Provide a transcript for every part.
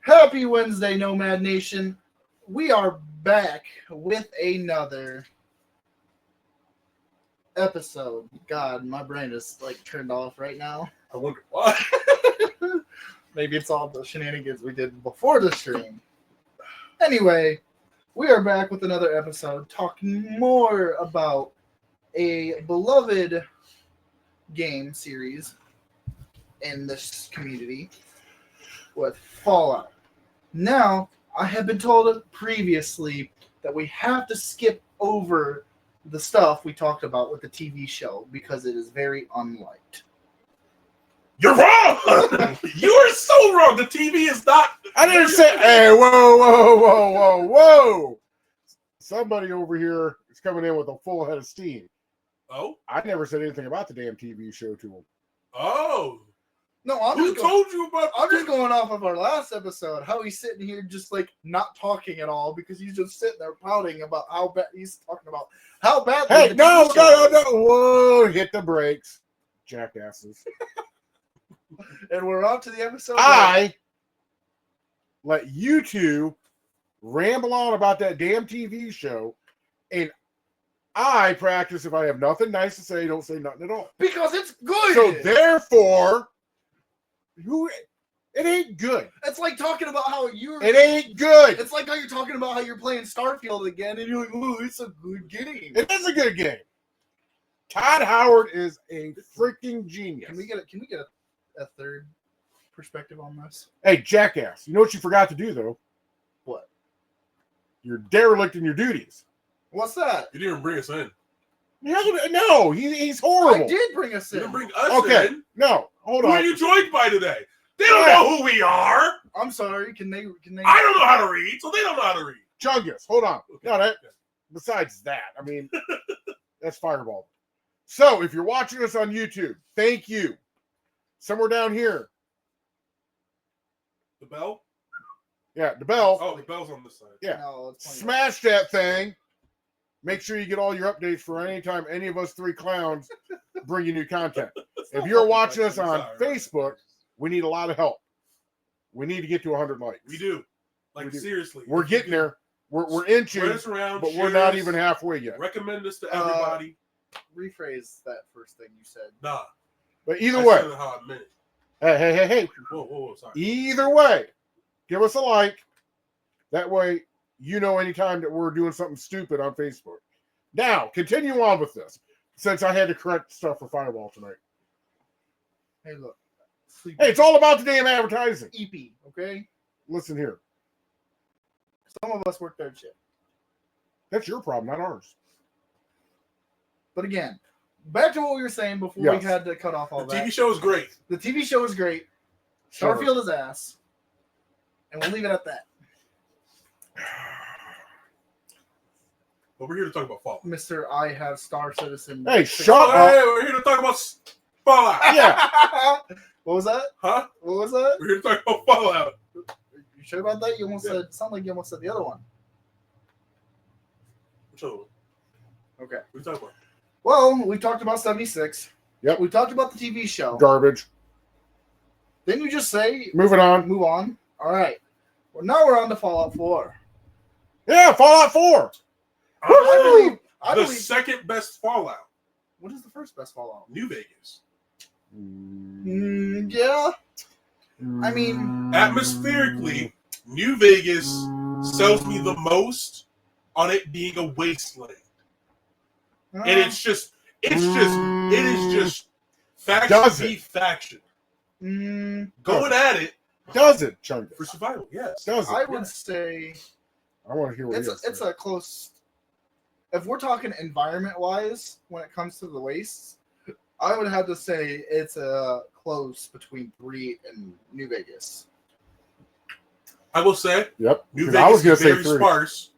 Happy Wednesday, Nomad Nation. We are back with another episode. God, my brain is like turned off right now. I wonder why. Maybe it's all the shenanigans we did before the stream. Anyway, we are back with another episode talking more about a beloved game series in this community with Fallout. Now, I have been told previously that we have to skip over the stuff we talked about with the TV show because it is very unliked. You're wrong! You are so wrong! The TV is not... I didn't say... Hey, whoa. Somebody over here is coming in with a full head of steam. Oh? I never said anything about the damn TV show to him. Oh! No, Who told you about... I'm just going off of our last episode, how he's sitting here just like not talking at all because he's just sitting there pouting about how bad he's talking about how bad. Hey, no. Whoa, hit the brakes. Jackasses. And we're on to the episode. I let you two ramble on about that damn TV show, and I practice if I have nothing nice to say, don't say nothing at all. Because it's good. So therefore, it ain't good. It's like talking about how It ain't good. It's like how you're talking about how you're playing Starfield again, and you're like, "Ooh, it's a good game." It is a good game. Todd Howard is a freaking genius. Can we get a third perspective on this? Hey, jackass! You know what you forgot to do though? What? You're derelict in your duties. What's that? You didn't bring us in. No, he's horrible. I did bring us You in. didn't bring us in. No, hold Who on. are you joined by today? They don't know who we are. I'm sorry. Can they? I don't know how to read, so they don't know how to read. Chungus, hold on. Okay. No, besides that, I mean, that's Fireball. So, if you're watching us on YouTube, thank you. Somewhere down here. The bell? Yeah, the bell. Oh, the bell's on this side. Yeah. No, it's funny. Smash that thing. Make sure you get all your updates for any time any of us three clowns bring you new content. If you're watching us on Facebook, we need a lot of help. We need to get to 100 likes. We do. Like, We do. seriously. We're getting there. We're inching, Spread us around, but share we're not us, even halfway yet. Recommend us to everybody. Rephrase that first thing you said. Nah. But either I way, said it how I meant it. hey. Whoa, sorry. Either way, give us a like. That way, you know anytime that we're doing something stupid on Facebook. Now, continue on with this, since I had to correct stuff for Firewall tonight. Hey, look. Hey, it's all about the damn advertising. EP, okay? Listen here. Some of us work third shift. That's your problem, not ours. But again, back to what we were saying before Yes. we had to cut off all The that. TV show is great. The TV show is great. Sure. Starfield is ass. And we'll leave it at that. But we're here to talk about Fallout. Mr. I have Star Citizen. Hey, shut up. Hey, we're here to talk about Fallout. Yeah. What was that? Huh? What was that? We're here to talk about Fallout. You sure about that? You almost said, sound like you almost said the other one. Which other one? Okay. What are you talking about? Well, we talked about 76. Yep. We talked about the TV show. Garbage. Didn't you just say Moving on. move on? All right. Well, now we're on to Fallout 4. Yeah, Fallout 4. I The believe. second best Fallout. What is the first best Fallout? New Vegas. Yeah. I mean, Atmospherically, New Vegas sells me the most on it being a wasteland. And it is just faction Does v it? faction. Going at it Does it, Chungus? for survival, yes. Does it? I would say I want to hear what it's a close. If we're talking environment wise, when it comes to the wastes, I would have to say it's a close between 3 and New Vegas. I will say, Yep. New 'Cause I was Vegas gonna is very say 3. sparse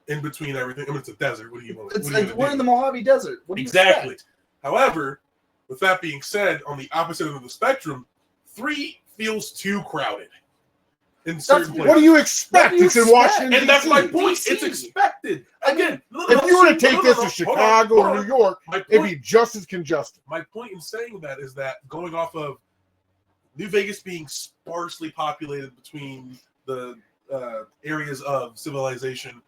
in between everything. I mean, it's a desert. What do you want? It's what do you like wanna we're in do? the Mojave Desert. What do you Exactly. expect? However, with that being said, on the opposite end of the spectrum, 3 feels too crowded in certain places. What do you expect? What do you It's in expect? Washington, And that's my DC. point. DC. It's expected. Again, If you were to take this to Chicago or New York, my it'd point, be just as congested. my point in saying that is that going off of New Vegas being sparsely populated between the areas of civilization,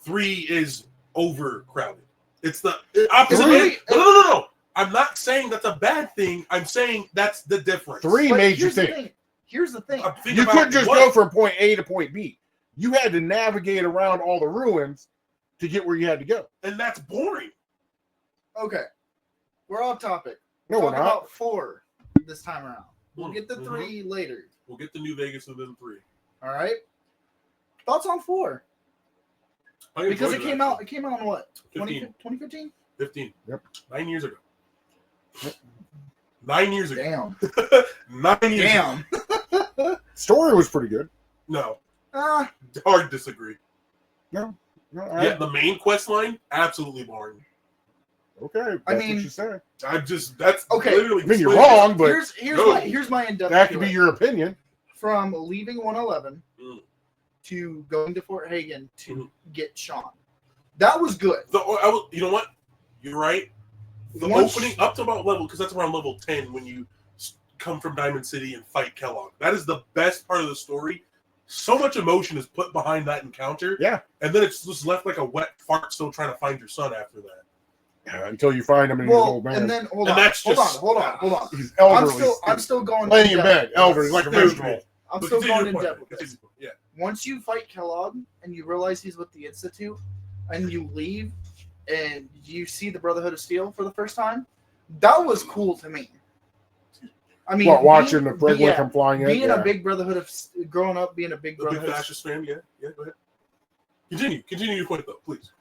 3 is overcrowded. It's the opposite. No. I'm not saying that's a bad thing. I'm saying that's the difference. 3 made you think. Here's the thing. You couldn't just go from point A to point B. You had to navigate around all the ruins to get where you had to go. And that's boring. Okay. We're off topic. No, we're Talk not. about 4 this time around. We'll get to 3 later. We'll get to New Vegas and then 3. All right. Thoughts on 4? Because it came out in what? 2015? 15. Yep. 9 years ago. 9 years ago. Damn. 9 years Damn. ago. Story was pretty good. No. Ah. Hard disagree. No. Yeah, the main quest line, absolutely boring. Okay. That's I mean, what you say. That's okay. literally. I mean, you're wrong, but here's my in-depth. that could be your opinion. From leaving 111 to going to Fort Hagen to get Sean. That was good. You know what? You're right. The opening up to about level, because that's around level 10 when you come from Diamond City and fight Kellogg. That is the best part of the story. So much emotion is put behind that encounter. Yeah. And then it's just left like a wet fart still trying to find your son after that. Yeah, until you find him in his old man. And then hold And on. He's elderly. I'm still going laying in bed, elderly, like a vegetable. I'm still going in depth with this. this. Yeah. Once you fight Kellogg and you realize he's with the Institute, and you leave and you see the Brotherhood of Steel for the first time, that was cool to me. I mean, watching the Brightwood come flying in? Being a big Brotherhood of growing up, being a big The big Brotherhood. fascist fan, yeah, go ahead. Continue your point though, please.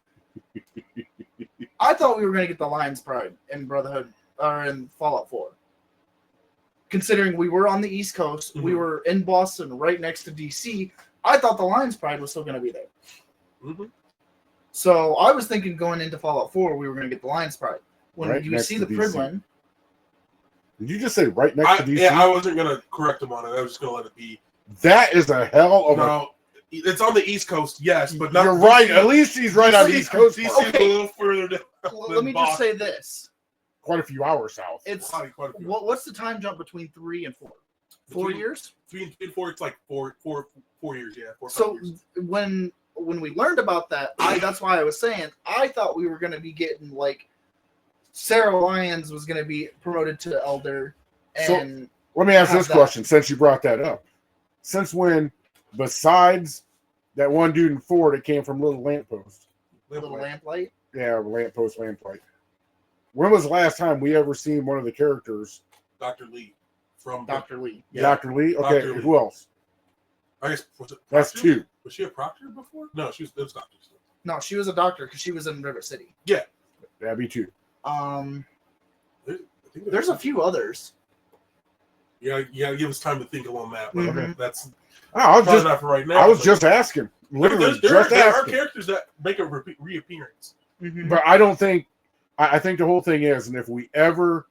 I thought we were going to get the Lion's Pride in Brotherhood or in Fallout 4. Considering we were on the East Coast, we were in Boston, right next to DC. I thought the Lion's Pride was still going to be there. So I was thinking going into Fallout 4, we were going to get the Lion's Pride. When you see the Pridwin. Did you just say right next to DC? Yeah, I wasn't going to correct him on it. I was just going to let it be. That is a hell of a... It's on the East Coast, yes, but not... You're right. At least he's right on the East Coast. DC a little further down. Let me just say this. Quite a few hours south. It's what's the time jump between 3 and 4? 4 years? 3 and 4, it's like 4 years, yeah. 4 so years. when we learned about that, that's why I was saying I thought we were going to be getting like Sarah Lyons was going to be promoted to elder. And so let me ask this question, since you brought that up. Since when, besides that one dude in 4 that came from Little Lamppost? Little Lamplight? Yeah, Lamplight. When was the last time we ever seen one of the characters? Dr. Lee. From Dr. Lee. Yeah. Dr. Lee? Okay, Dr. Lee. Who else? I guess, was it That's Proctor? 2. Was she a proctor before? No, it was doctor. No, she was a doctor because she was in River City. Yeah. That'd be 2. There's a few others. Yeah, give us time to think along that. But Okay. That's I was just not for right now. I was just asking. Literally, there just are asking. characters that make a reappearance. But I don't think. I think the whole thing is, and if we ever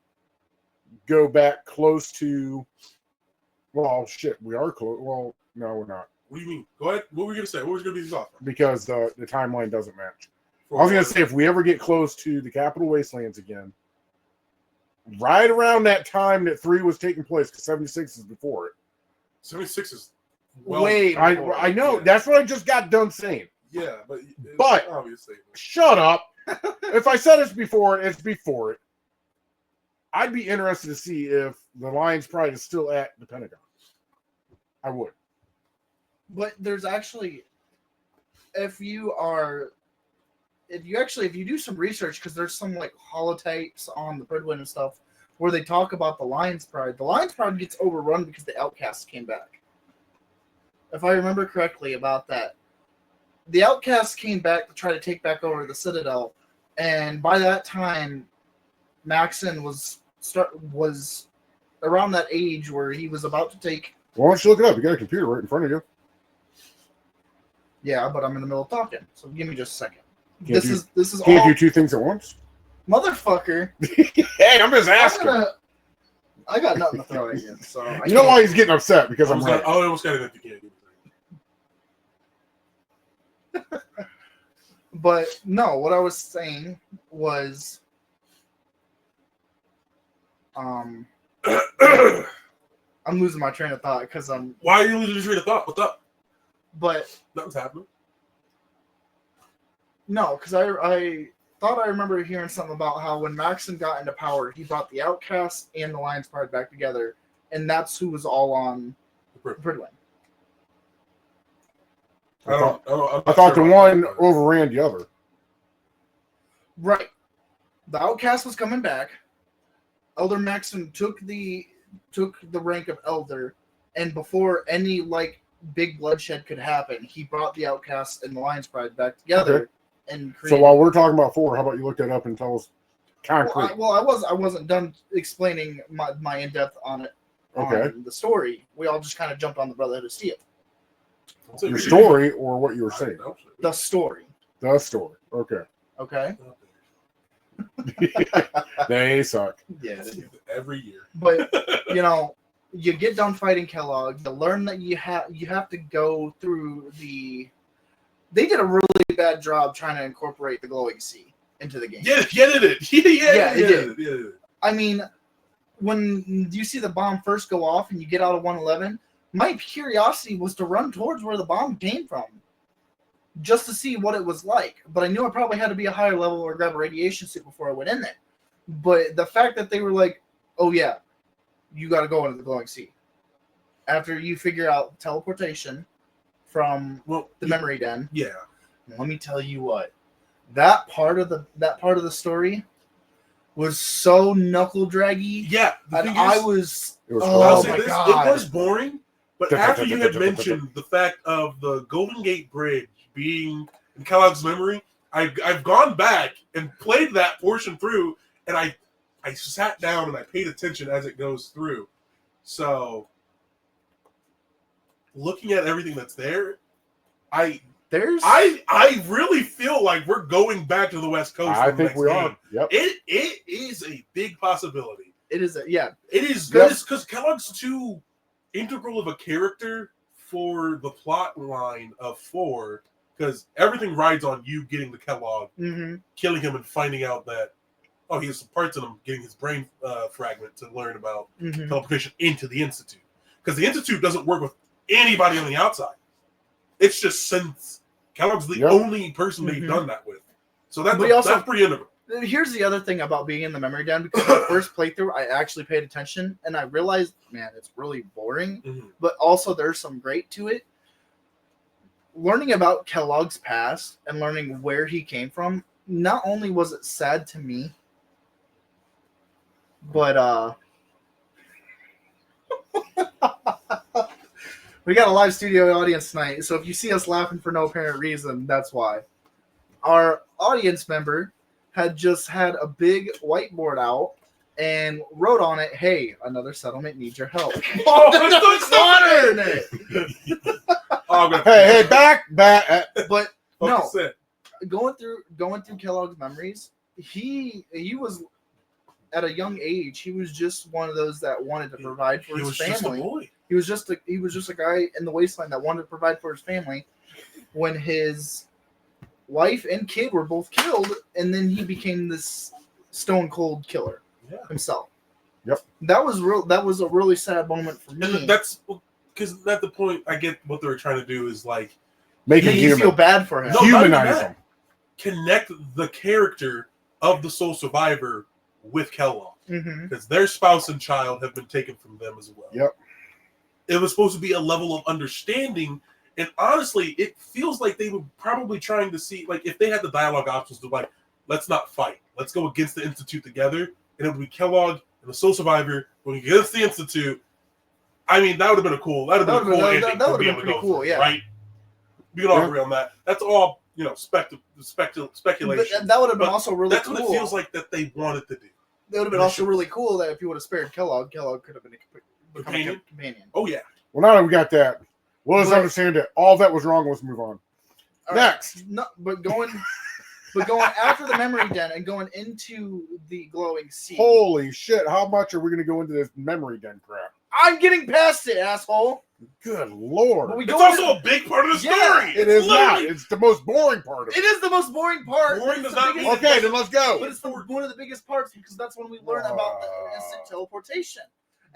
go back close to, well, shit, we are close. Well, no, we're not. What do you mean? Go ahead. What were we gonna say? What was gonna be the offer? Because the timeline doesn't match. I was gonna say if we ever get close to the Capital Wastelands again, right around that time that 3 was taking place, because 76 is before it. 76 is way. I know. Yeah. That's what I just got done saying. Yeah, but obviously, shut up. If I said it's before it. I'd be interested to see if the Lion's Pride is still at the Pentagon. I would. But there's actually, if you do some research, because there's some like holotapes on the Pridwin and stuff where they talk about the Lion's Pride. The Lion's Pride gets overrun because the Outcasts came back. If I remember correctly about that. The Outcasts came back to try to take back over the Citadel, and by that time, Maxon was around that age where he was about to take. Why don't you look it up? You got a computer right in front of you. Yeah, but I'm in the middle of talking, so give me just a second. Can't do 2 things at once, motherfucker. Hey, I'm just asking. I got nothing to throw at you, so you know why he's getting upset because I'm right. I almost got it if you can't do it. But no, what I was saying was, I'm losing my train of thought because I'm. Why are you losing your train of thought? What's up? But Nothing's happening. no, because I thought I remember hearing something about how when Maxon got into power, he brought the Outcasts and the Lions Pride back together, and that's who was all on Pridwin. I thought the one overran the other. Right. The Outcast was coming back. Elder Maxon took the rank of Elder, and before any like big bloodshed could happen, he brought the Outcasts and the Lions Pride back together. Okay. And created... So while we're talking about 4, how about you look that up and tell us concrete? I wasn't done explaining my in depth on it. Okay. On the story, we all just kind of jumped on the Brotherhood of Steel. Your story or what you were saying? The story. The story. Okay. Okay. They suck. Yeah. Every year. But you get done fighting Kellogg. You learn that you have to go through the. They did a really bad job trying to incorporate the glowing sea into the game. Yeah, it did. Yeah. I mean, when you see the bomb first go off and you get out of 111, my curiosity was to run towards where the bomb came from, just to see what it was like. But I knew I probably had to be a higher level or grab a radiation suit before I went in there. But the fact that they were like, "Oh yeah, you got to go into the glowing sea," after you figure out teleportation from the memory den. Yeah. Let me tell you what, that part of the story was so knuckle draggy. Yeah, and it was God. It was boring. But after you had mentioned the fact of the Golden Gate Bridge being in Kellogg's memory, I've gone back and played that portion through, and I sat down and I paid attention as it goes through. So, looking at everything that's there, I really feel like we're going back to the West Coast. I think we are. Yep. It is a big possibility. It is. It is because Kellogg's too integral of a character for the plot line of 4, because everything rides on you getting the Kellogg, killing him, and finding out that he has some parts in him, getting his brain fragment to learn about teleportation into the Institute, because the Institute doesn't work with anybody on the outside. It's just since Kellogg's the only person they've done that with, so that's pretty integral. Here's the other thing about being in the memory den, because the first playthrough I actually paid attention and I realized, man, it's really boring, but also there's some great to it. Learning about Kellogg's past and learning where he came from, not only was it sad to me, but we got a live studio audience tonight, so if you see us laughing for no apparent reason, that's why. Our audience member had just had a big whiteboard out and wrote on it, "Hey, another settlement needs your help." There's water in it. Hey, back. But no, going through Kellogg's memories, he was at a young age. He was just one of those that wanted to provide for his family. Just a boy. He was just a guy in the wasteland that wanted to provide for his family. When his wife and kid were both killed, and then he became this stone cold killer himself. Yep. That was a really sad moment for me. And that's because at the point, I get what they were trying to do is like make him human. Feel bad for him. No, humanize him. Connect the character of the sole survivor with Kellogg, because their spouse and child have been taken from them as well. Yep. It was supposed to be a level of understanding. And honestly, it feels like they were probably trying to see, like, if they had the dialogue options to, like, let's not fight. Let's go against the Institute together. And it would be Kellogg and the sole survivor going against the Institute. I mean, that would have been a cool, that would have been pretty cool, through, yeah. Right? We can all agree on that. That's all, speculation. But that would have been also really that's cool. That's what it feels like that they wanted to do. That would have been also really cool that if you would have spared Kellogg could have been a companion. Oh, yeah. Well, now that we got that, let's understand it. All that was wrong. Let's move on. Next. Right. No, but going after the memory den and going into the glowing sea. Holy shit! How much are we going to go into this memory den crap? I'm getting past it, asshole. Good lord! It's also a big part of the story. It is not. It's the most boring part of it. It is the most boring part. Boring does not mean. Okay, then let's go. But it's one of the biggest parts because that's when we learn about the instant teleportation.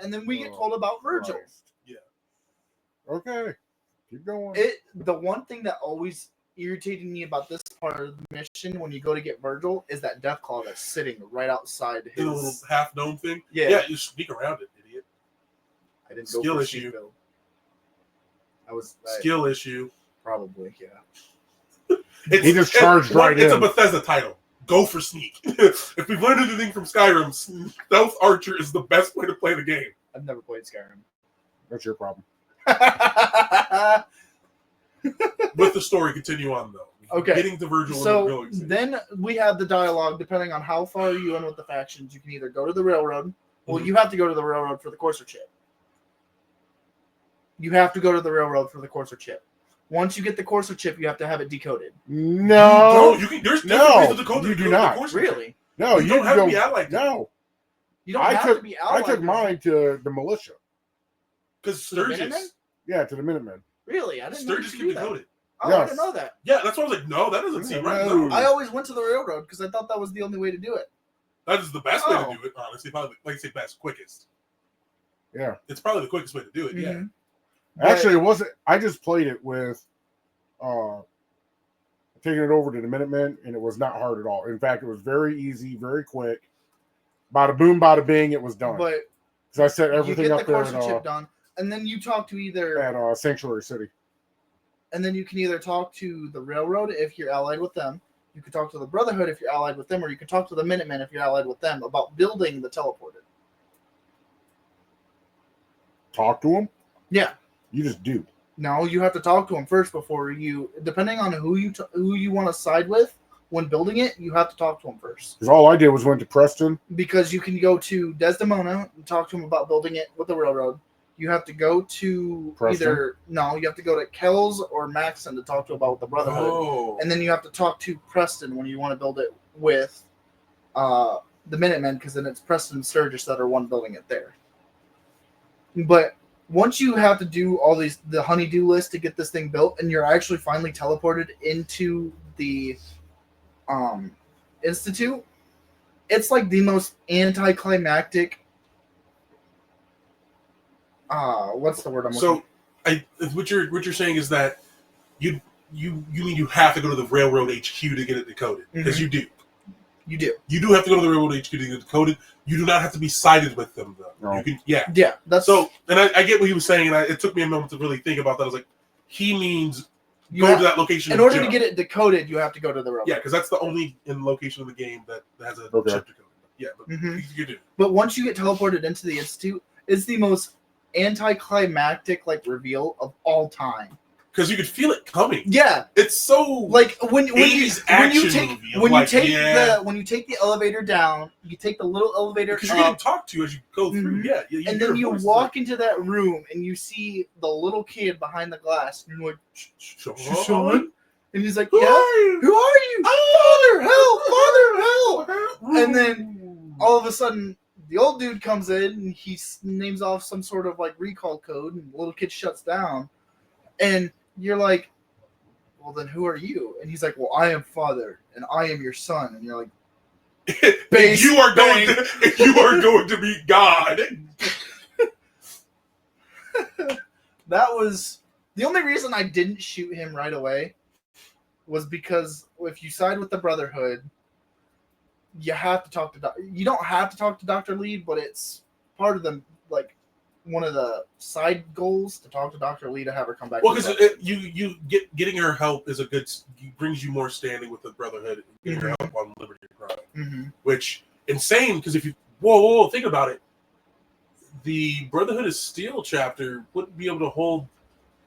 and then we get told about Virgil. Christ. Okay, keep going. The one thing that always irritated me about this part of the mission when you go to get Virgil is that Deathclaw that's sitting right outside In a little his. half dome thing. Yeah. Yeah, you sneak around it, idiot. I didn't go Skill for issue. Sheepville. Skill issue. Probably, yeah. He just charged right It's in. a Bethesda title. Go for sneak. If we've learned anything from Skyrim, Stealth Archer is the best way to play the game. I've never played Skyrim. That's your problem. With the story, continue on though. Okay. Getting to Virgil. So and the then we have the dialogue. Depending on how far you in with the factions, you can either go to the railroad. Well, you have to go to the railroad for the Courser chip. You have to go to the railroad for the Courser chip. Once you get the Courser chip, you have to have it decoded. No, you can. There's No, different ways to decode you it. do not. Really? no, You don't have go, to be allied. No, You don't I have took to be I allied. took mine to the militia. Because To the Minutemen? Sturgis. Yeah, to the Minutemen. Really? I didn't know you Sturgis could can do that. decode it. Oh, I Yes. didn't know that. Yeah, that's why I was like, no, that doesn't seem right. No. No. I always went to the railroad because I thought that was the only way to do it. That is the best way Oh. to do it, honestly. Probably, like you say, best, quickest. Yeah. It's probably the quickest way to do it. Yeah. Mhm. Actually, it wasn't. I just played it with taking it over to the Minutemen, and it was not hard at all. In fact, it was very easy, very quick. Bada boom, bada bing, it was done. But Because I set you everything get up the there Courser chip done, and then you talk to either, at Sanctuary City. and then you can either talk to the railroad if you're allied with them. You can talk to the Brotherhood if you're allied with them, or you can talk to the Minutemen if you're allied with them about building the teleporter. Talk to them. Yeah. You just do. No, you have to talk to them first before you. Depending on who you want to side with when building it, you have to talk to them first. Because all I did was went to Preston. Because you can go to Desdemona and talk to them about building it with the railroad. You have to go to Preston? you have to go to Kells or Maxon to talk to about the Brotherhood. Oh. And then you have to talk to Preston when you want to build it with the Minutemen, because then it's Preston and Sturgis that are one building it there. But once you have to do all the honeydew list to get this thing built, and you're actually finally teleported into the Institute, it's like the most anticlimactic. What's the word I'm looking? So, what you're saying is that you mean you have to go to the railroad HQ to get it decoded, because you do. You do. You do have to go to the railroad HQ to get it decoded. You do not have to be sided with them, though. No. You can, yeah. Yeah, that's So, and I get what he was saying, and it took me a moment to really think about that. I was like, he means you go have, to that location. in order to get it decoded, you have to go to the railroad. Yeah, because that's the only location in the game that has a Okay. chip decoded. Yeah, but you do. But once you get teleported into the Institute, it's the most anticlimactic reveal of all time. Because you could feel it coming. Yeah, It's so like when you 80s action movie of when you take the elevator down, you take the little elevator because you're getting up, talked to as you go through. Mhm. Yeah, and then you walk into that room and you see the little kid behind the glass, and you're like, Sean? And he's like, Who yeah, are you? who are you? Father, help! And then all of a sudden, the old dude comes in and he names off some sort of recall code, and the little kid shuts down. And you're like, well, then who are you? And he's like, well, I am Father, and I am your son. And you're like, base, you are bang. going to be God. That was the only reason I didn't shoot him right away, was because if you side with the Brotherhood, you have to talk to you don't have to talk to Dr. Lee, but it's part of the one of the side goals to talk to Dr. Lee to have her come back. Well, because getting her help is brings you more standing with the Brotherhood. Getting her help on Liberty Prime, which insane, because if you whoa, think about it, the Brotherhood of Steel chapter wouldn't be able to hold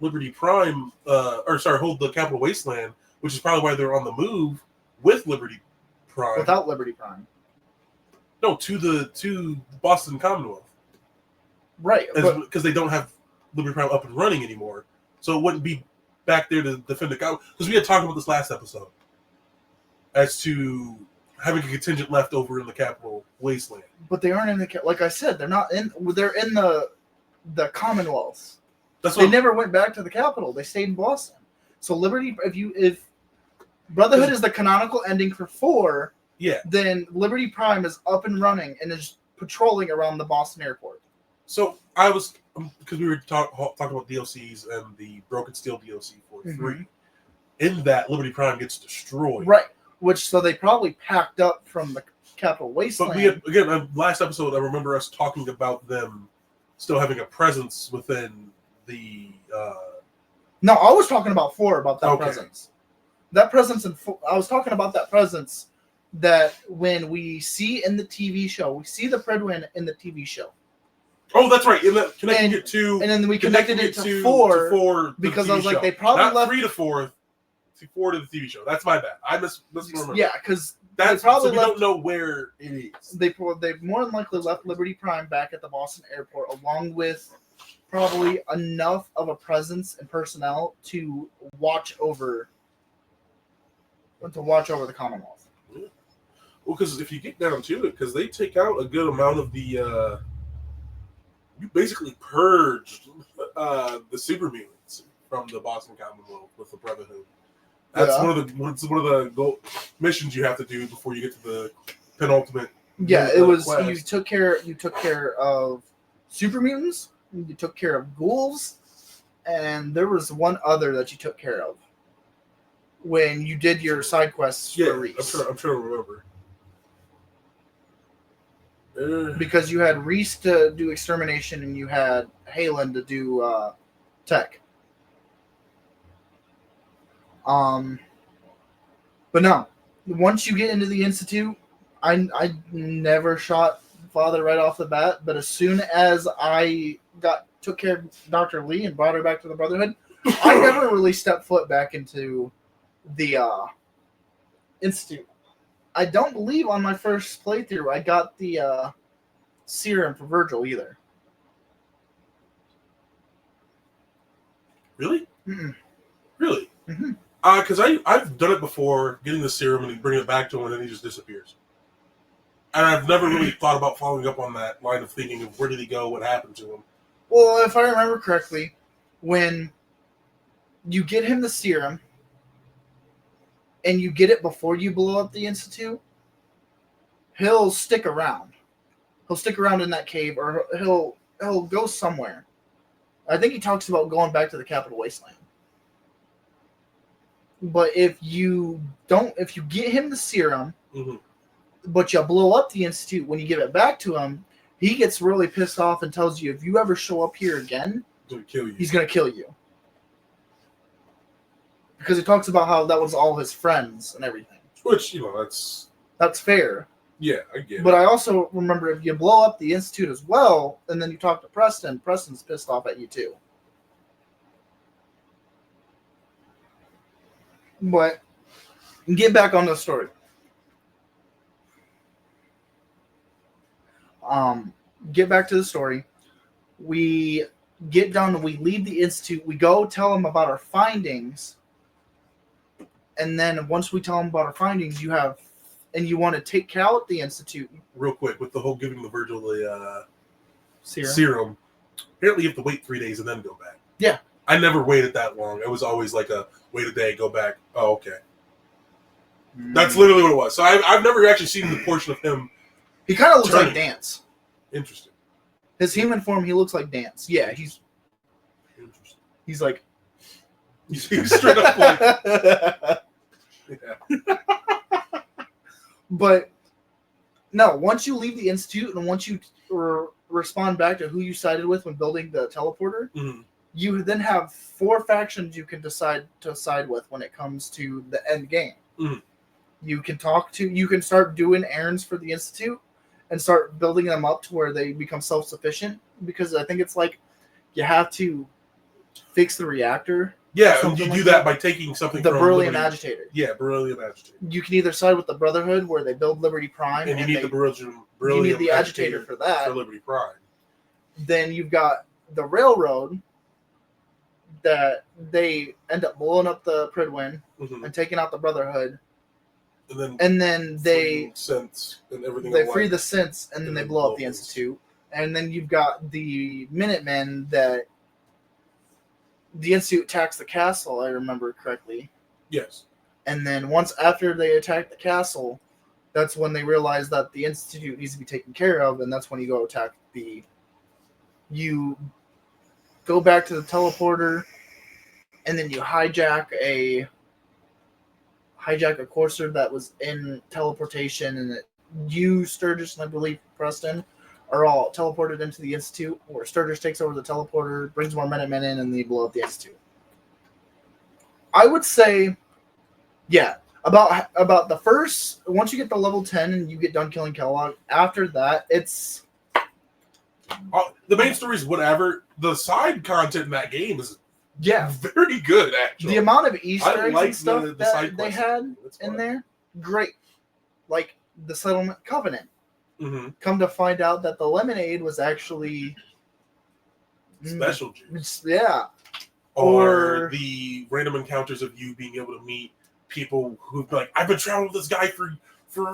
Liberty Prime, hold the Capital Wasteland, which is probably why they're on the move with Liberty Prime. Without Liberty Prime, no, to the Boston Commonwealth. Right, because they don't have Liberty Prime up and running anymore, so it wouldn't be back there to defend the Commonwealth. Because we had talked about this last episode, as to having a contingent left over in the Capital Wasteland. But they aren't in the like I said, they're not in. They're in the Commonwealth. They never went back to the capital. They stayed in Boston. So Liberty, if Brotherhood is the canonical ending for 4, yeah, then Liberty Prime is up and running and is patrolling around the Boston airport. So I was because we were talking about DLCs and the Broken Steel DLC for 3. In that, Liberty Prime gets destroyed. Right. Which so they probably packed up from the Capital Wasteland. But we had, again, last episode, I remember us talking about them still having a presence within the. No, I was talking about 4 about that presence. That presence in 4, I was talking about that presence that when we see in the TV show, we see the Predwin in the TV show. Oh, that's right. Connecting it to, and then we connected it to 4 because I was like, they probably not left 3 to 4 to the TV show. That's my bad. I misremembered. Yeah, because that's probably so we don't know where it is. They more than likely left Liberty Prime back at the Boston airport, along with probably enough of a presence and personnel to watch over the Commonwealth. Yeah. Well, because if you get down to it, because they take out a good amount of the, you basically purged the super mutants from the Boston Commonwealth with the Brotherhood. That's one of the missions you have to do before you get to the penultimate. Yeah, it was. Quest. You took care of super mutants. You took care of ghouls, and there was one other that you took care of when you did your side quests for Reese. I'm trying to remember. Because you had Reese to do extermination, and you had Halen to do tech. But no, once you get into the Institute, I never shot Father right off the bat, but as soon as I took care of Dr. Lee and brought her back to the Brotherhood, I never really stepped foot back into the Institute. I don't believe on my first playthrough I got the serum for Virgil either. Really? Mm-mm. Really? Mm-hmm. Because I've done it before, getting the serum and bringing it back to him, and then he just disappears. And I've never really thought about following up on that line of thinking of where did he go, what happened to him. Well, if I remember correctly, when you get him the serum and you get it before you blow up the Institute, he'll stick around. He'll stick around in that cave, or he'll go somewhere. I think he talks about going back to the Capital Wasteland. But if you get him the serum, but you blow up the Institute when you give it back to him, he gets really pissed off and tells you, if you ever show up here again, he's going to kill you. Because he talks about how that was all his friends and everything. Which, that's fair. Yeah, I get it. But I also remember if you blow up the Institute as well, and then you talk to Preston, Preston's pissed off at you too. But get back on the story. Get back to the story. We get down and we leave the Institute. We go tell them about our findings. And then once we tell them about our findings, you want to take out the Institute. Real quick, with the whole giving the Virgil the serum. Apparently you have to wait 3 days and then go back. Yeah. I never waited that long. It was always like a wait a day, go back. Oh, okay. That's literally what it was. So I've never actually seen the portion of him. He kind of looks like Dance. Interesting. His human form, he looks like Dance. Yeah, he's interesting. He's like he's straight up like yeah. But no, once you leave the Institute and once you respond back to who you sided with when building the teleporter, you then have 4 factions you can decide to side with when it comes to the end game. You can start doing errands for the Institute and start building them up to where they become self-sufficient, because I think it's like you have to fix the reactor. Yeah, and you do that by taking something from beryllium Liberty. agitator. Yeah, beryllium agitator. You can either side with the Brotherhood, where they build Liberty Prime, and you need the beryllium you need the agitator for that. For Liberty Prime. Then you've got the railroad that they end up blowing up the Pridwin and taking out the Brotherhood. And then they synths and everything. They free the synths and then they blow up the Institute. And then you've got the Minutemen that the Institute attacks the castle, I remember correctly. Yes. And then once after they attack the castle, that's when they realize that the Institute needs to be taken care of, and that's when you go attack the you go back to the teleporter, and then you hijack a courser that was in teleportation, and you, Sturgis, and I believe Preston are all teleported into the Institute, where Sturgis takes over the teleporter, brings more Minutemen in, and they blow up the Institute. I would say, yeah, about the first, once you get to level 10 and you get done killing Kellogg, after that, it's... The main story is whatever. The side content in that game is very good, actually. The amount of Easter eggs like and stuff the that side they quests. had in there, great. Like the Settlement Covenant. Mm-hmm. Come to find out that the lemonade was actually Special juice. Yeah. Or the random encounters of you being able to meet people who've been like, I've been traveling with this guy for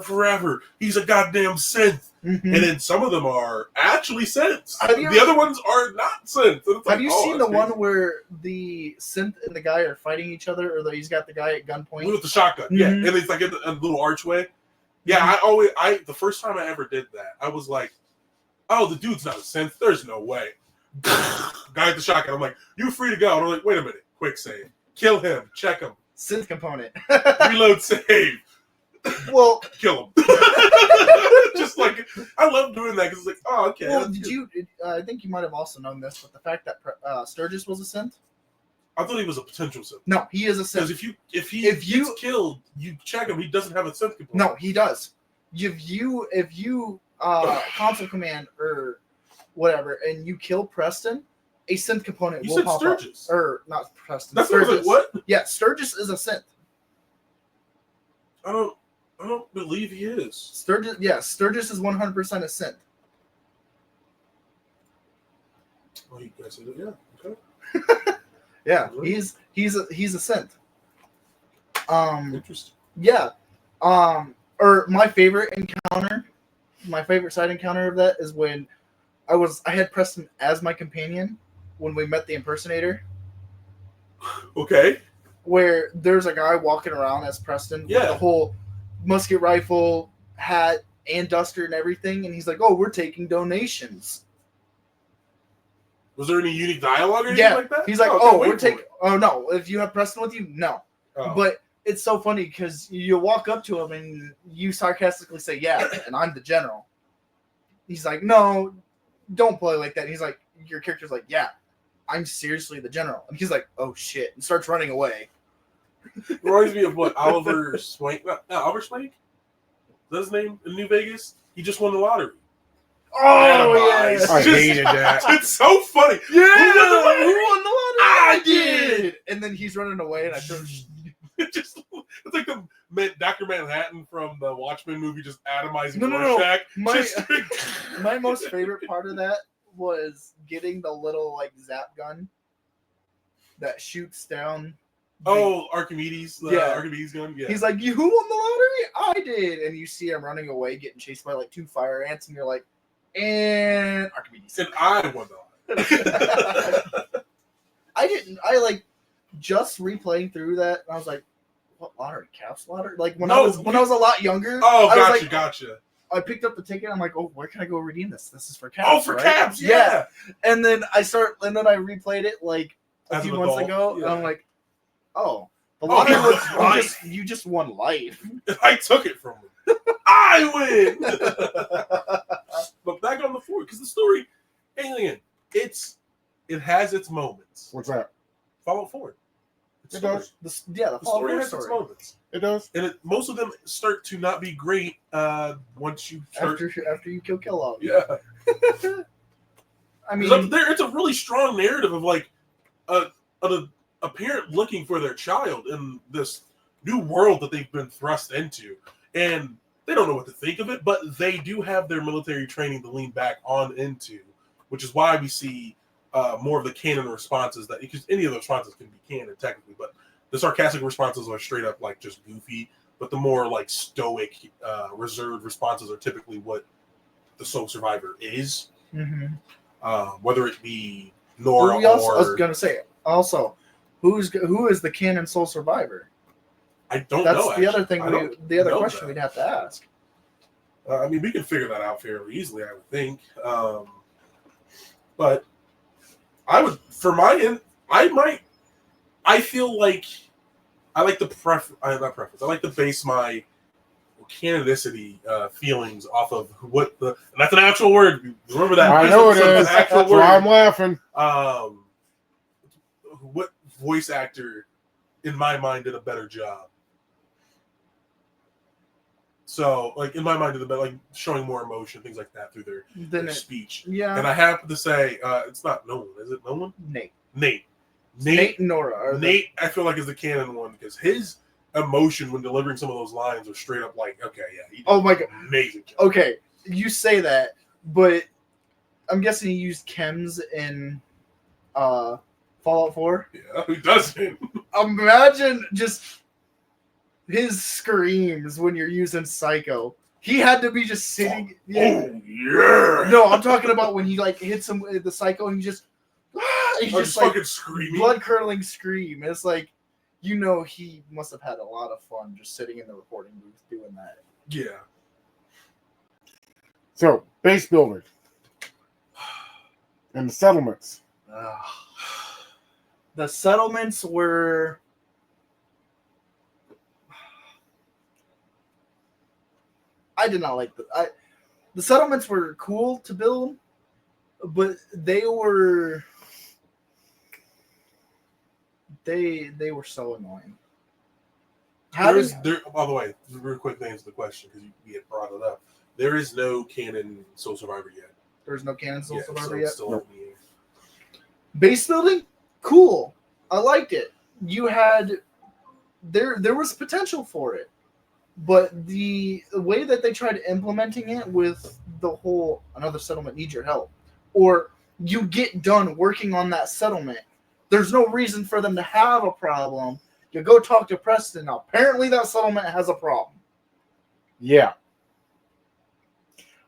forever. He's a goddamn synth. Mm-hmm. And then some of them are actually synths. The other ones are not synths. Have you seen the one where the synth and the guy are fighting each other, or he's got the guy at gunpoint? With the shotgun. Mm-hmm. Yeah. And it's like in a little archway. Yeah, the first time I ever did that, I was like, oh, the dude's not a synth. There's no way. Guy at the shotgun. I'm like, you're free to go. And I'm like, wait a minute. Quick save. Kill him. Check him. Synth component. Reload save. Well, kill him. Just like, I love doing that because it's like, oh, okay. Well, I think you might have also known this, but the fact that Sturgis was a synth. I thought he was a potential synth. No, he is a synth. Because if he gets killed, you check him. He doesn't have a synth component. No, he does. If you console command or whatever, and you kill Preston, a synth component will pop Sturgis. up. Or not Preston. That's Sturgis. What? Yeah, Sturgis is a synth. I don't believe he is. Sturgis is 100% a synth. Oh, you guys said it, yeah. Okay. Yeah, he's a synth. Interesting. Yeah. Or my favorite side encounter of that is when I had Preston as my companion when we met the impersonator. Okay. Where there's a guy walking around as Preston with the whole musket rifle, hat, and duster and everything, and he's like, "Oh, we're taking donations." Was there any unique dialogue or anything like that? He's like, we're taking. Oh no, if you have Preston with you, no. Oh. But it's so funny because you walk up to him and you sarcastically say, "Yeah," and I'm the general. He's like, "No, don't play like that." And he's like, your character's like, "Yeah, I'm seriously the general," and he's like, "Oh shit," and starts running away. It reminds me of what Oliver Swank. No, Oliver Swank? Is that his name in New Vegas? He just won the lottery. Oh yeah, I hated that. It's so funny. Yeah, who won the lottery? I did. And then he's running away, and I throw. It's like the Dr. Manhattan from the Watchmen movie, just atomizing No. Rorschach. My most favorite part of that was getting the little like zap gun that shoots down. Archimedes. Archimedes gun. Yeah. He's like, "You who won the lottery? I did." And you see him running away, getting chased by like 2 fire ants, and you're like, "And Archimedes." And I won the lottery. I like just replaying through that, and I was like, "What lottery? Caps lottery?" Like when I was a lot younger. Oh, gotcha. I picked up the ticket. I'm like, "Oh, where can I go redeem this? This is for Caps." Oh, for right? Caps, yeah. And then I replayed it like a few months ago, and I'm like, "Oh, the lottery was you just won life." I took it from him. I win. But back on the Ford, because the story, again, it has its moments. What's that? Fallout 4. It does. The story has its moments. It does. And most of them start to not be great once you start. After you kill Kellogg. Yeah. I mean, it's a really strong narrative of like a parent looking for their child in this new world that they've been thrust into. And they don't know what to think of it, but they do have their military training to lean back on into, which is why we see more of the canon responses because any of the responses can be canon technically, but the sarcastic responses are straight up like just goofy, but the more like stoic, reserved responses are typically what the sole survivor is. Mm-hmm. Whether it be Nora I was gonna say also, who is the canon sole survivor? I don't know. That's the other thing. The other question that. We'd have to ask. I mean, we can figure that out fairly easily, I would think. But I would, for my end, I feel like I like the not preference. I like to base my canonicity feelings off of what the, and that's an actual word. Remember that? I know it is. An actual That's word. why I'm laughing. What voice actor, in my mind, did a better job? So, like, in my mind, did a better, like, showing more emotion, things like that through their speech. Yeah. And I happen to say, it's not Nolan. Is it Nolan? Nate and Nora. Nate, I feel like, is the canon one because his emotion when delivering some of those lines are straight up like, okay, yeah. He did my god, amazing job. Okay, you say that, but I'm guessing he used chems in Fallout 4. Yeah, who doesn't? Imagine just his screams when you're using Psycho. He had to be just sitting. Oh yeah. No, I'm talking about when he like hits him with the Psycho and he's just like fucking screaming, blood curdling scream. It's like, you know, he must have had a lot of fun just sitting in the recording booth doing that. Yeah. So, base building and the settlements. The settlements were. I did not like the settlements were cool to build, but they were so annoying. By the way, real quick to answer the question because you had brought it up. There is no canon Soul Survivor yet. There's no canon Soul Survivor so yet. Still Nope. Base building, cool. I liked it. You had there was potential for it, but the way that they tried implementing it with the whole another settlement needs your help, or you get done working on that settlement. There's no reason for them to have a problem. You go talk to Preston. Now, apparently that settlement has a problem. Yeah.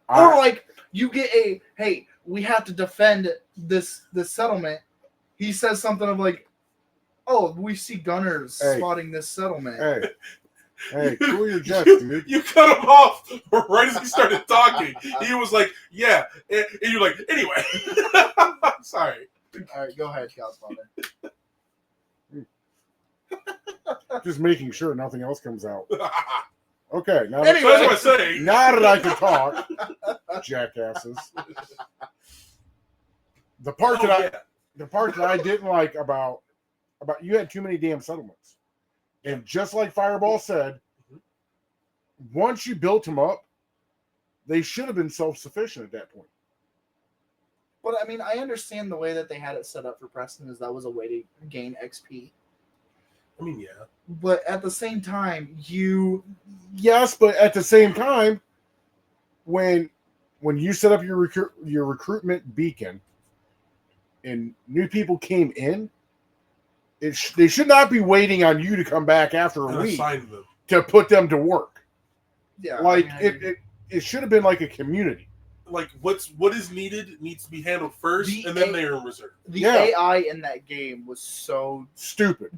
Or like you get hey, we have to defend this settlement. He says something of like, oh, we see gunners spotting this settlement. Hey, cool your jets, dude. You cut him off right as he started talking. He was like, yeah. And you're like, anyway. Sorry. All right, go ahead, Godfather. Just making sure nothing else comes out. Okay, now Anyway. That's what I'm saying. now that I can talk, jackasses. The part that I didn't like about you had too many damn settlements. And just like Fireball said, once you built them up, they should have been self-sufficient at that point. But I mean, I understand the way that they had it set up for Preston is that was a way to gain XP. I mean, yeah. But at the same time, Yes, but at the same time, when you set up your recruitment beacon and new people came in, they should not be waiting on you to come back after a week to put them to work. Yeah, like it should have been like a community. Like what is needed needs to be handled first, and then they're in reserve. The AI in that game was so stupid,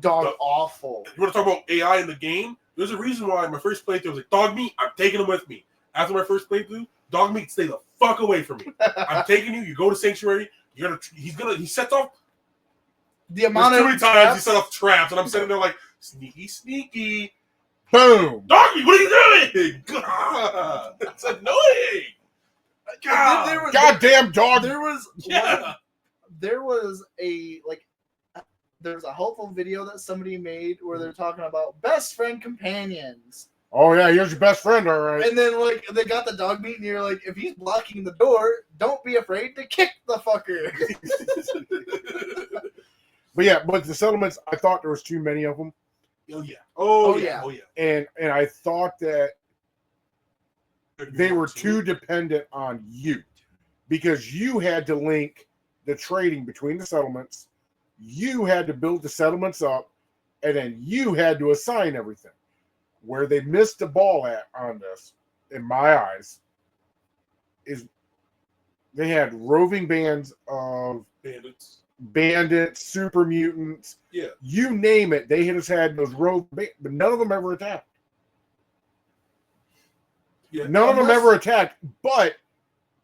dog awful. You want to talk about AI in the game? There's a reason why my first playthrough was like dog meat. I'm taking him with me. After my first playthrough, dog meat, stay the fuck away from me. I'm taking you. You go to Sanctuary. He sets off. The amount of too many times he set off traps, and I'm sitting there like sneaky, boom, doggy, what are you doing? God, it's annoying. Goddamn dog. There was a helpful video that somebody made where they're talking about best friend companions. Oh yeah, here's your best friend, all right. And then like they got the dog meat, and you're like, if he's blocking the door, don't be afraid to kick the fucker. But the settlements, I thought there was too many of them. Oh yeah. And I thought that they were too dependent on you because you had to link the trading between the settlements. You had to build the settlements up, and then you had to assign everything. Where they missed the ball at on this, in my eyes, is they had roving bands of bandits, super mutants. Yeah. You name it, they just had those roving bands, but none of them ever attacked. Yeah. None of them ever attacked, but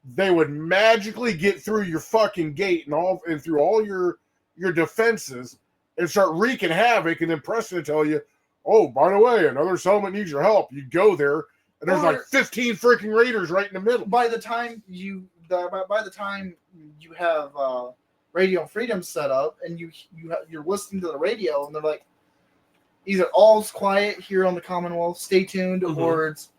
they would magically get through your fucking gate and through all your defenses and start wreaking havoc, and then Preston would tell you, oh, by the way, another settlement needs your help. You go there, and there's like 15 freaking raiders right in the middle. By the time you have Radio Freedom set up, and you're listening to the radio, and they're like, either all's quiet here on the Commonwealth, stay tuned, or it's,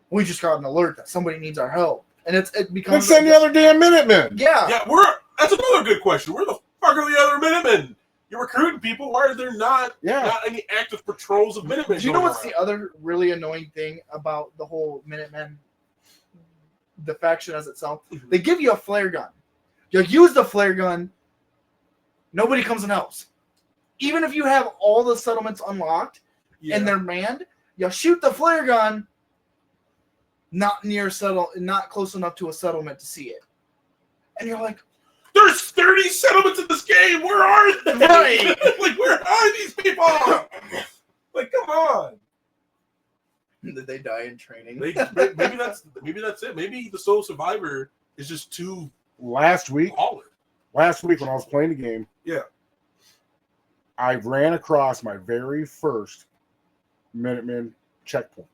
we just got an alert that somebody needs our help, and it becomes. Then send the other damn Minutemen. Yeah, that's another good question. Where the fuck are the other Minutemen? You're recruiting people. Why are there not any active patrols of Minutemen? Do you know what's the other really annoying thing about the whole Minutemen, the faction as itself? They give you a flare gun. You use the flare gun, nobody comes and helps. Even if you have all the settlements unlocked and they're manned, you shoot the flare gun, not close enough to a settlement to see it. And you're like, there's 30 settlements in this game. Where are they? Right. Like, where are these people? Like, come on. Did they die in training? Maybe that's it. Maybe the sole survivor is just too Last week when I was playing the game, I ran across my very first Minutemen checkpoint.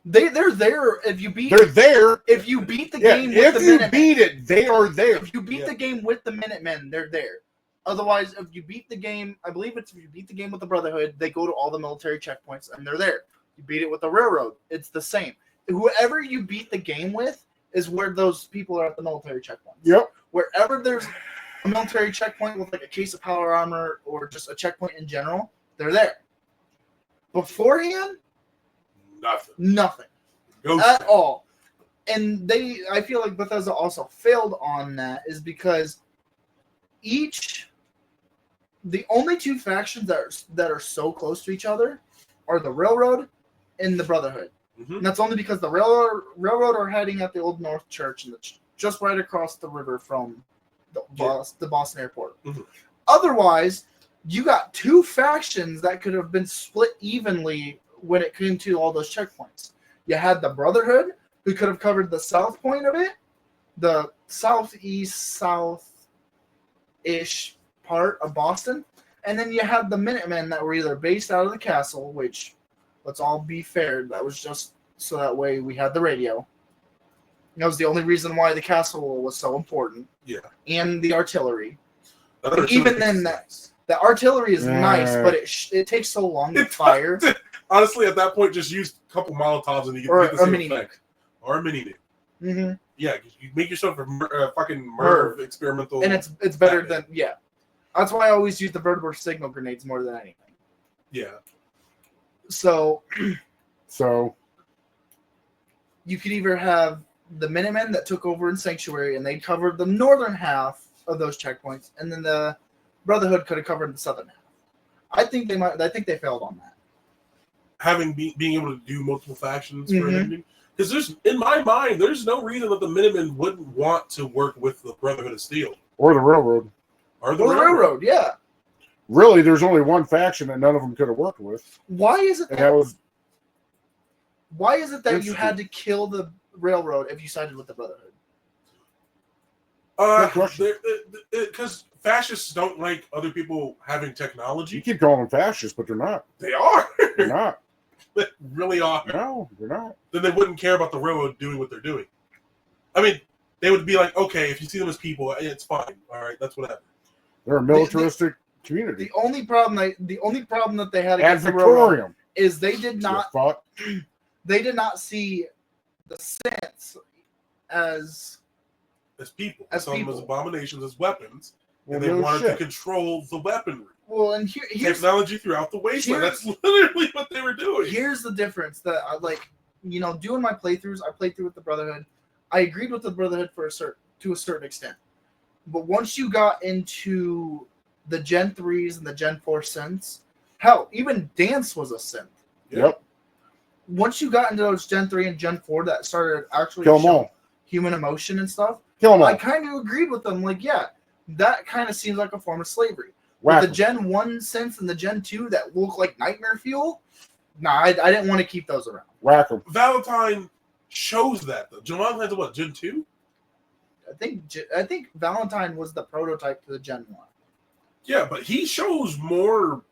They're there if you beat. They're there if you beat the game. If with you the beat it, they are there. If you beat the game with the Minutemen, they're there. Otherwise, if you beat the game, I believe it's if you beat the game with the Brotherhood, they go to all the military checkpoints and they're there. You beat it with the Railroad, it's the same. Whoever you beat the game with is where those people are at the military checkpoints. Yep. Wherever there's a military checkpoint with like a case of power armor or just a checkpoint in general, they're there. Beforehand, nothing at all. And I feel like Bethesda also failed on that is because the only two factions that are so close to each other are the Railroad and the Brotherhood. Mm-hmm. And that's only because the Railroad are heading at the Old North Church and it's just right across the river from the Boston Airport. Mm-hmm. Otherwise, you got two factions that could have been split evenly when it came to all those checkpoints. You had the Brotherhood, who could have covered the south point of it, the southeast, south-ish part of Boston, and then you had the Minutemen that were either based out of the castle, which, let's all be fair, that was just so that way we had the radio. That was the only reason why the castle was so important. Yeah. And the artillery. Even then, the artillery is nice, but it takes so long to fire. Honestly, at that point, just use a couple Molotovs and you get the same effect. Or a mini nuke. Mm-hmm. Yeah, you make yourself a fucking MIRV experimental. And it's better than, That's why I always use the vertical signal grenades more than anything. Yeah. So you could either have the Minutemen that took over in Sanctuary and they covered the northern half of those checkpoints, and then the Brotherhood could have covered the southern half. I think they failed on that. Being able to do multiple factions for an ending. Because in my mind, there's no reason that the Minutemen wouldn't want to work with the Brotherhood of Steel. Or the Railroad. Or the Railroad, yeah. Really, there's only one faction that none of them could have worked with. Why is it that you had to kill the Railroad if you sided with the Brotherhood? Because fascists don't like other people having technology. You keep calling them fascists, but they're not. They are. They're not. They really are. No, they're not. Then they wouldn't care about the Railroad doing what they're doing. I mean, they would be like, okay, if you see them as people, it's fine. All right, that's whatever. They're a militaristic community. The only problem that they had against the Railroad is they did not see the sense as people. As abominations, as weapons, and they wanted to control the weaponry. Well, and here's technology throughout the wasteland. That's literally what they were doing. Here's the difference that I like. Doing my playthroughs, I played through with the Brotherhood. I agreed with the Brotherhood to a certain extent, but once you got into the Gen 3s and the Gen 4 synths, hell, even Dance was a synth. Yep. Once you got into those Gen 3 and Gen 4 that started actually showing human emotion and stuff, I kind of agreed with them. Like, yeah, that kind of seems like a form of slavery. With the Gen 1 synths and the Gen 2 that look like nightmare fuel, I didn't want to keep those around. Whack 'em. Valentine shows that though. John Valentine's what, Gen 2? I think Valentine was the prototype to the Gen 1. Yeah, but he shows more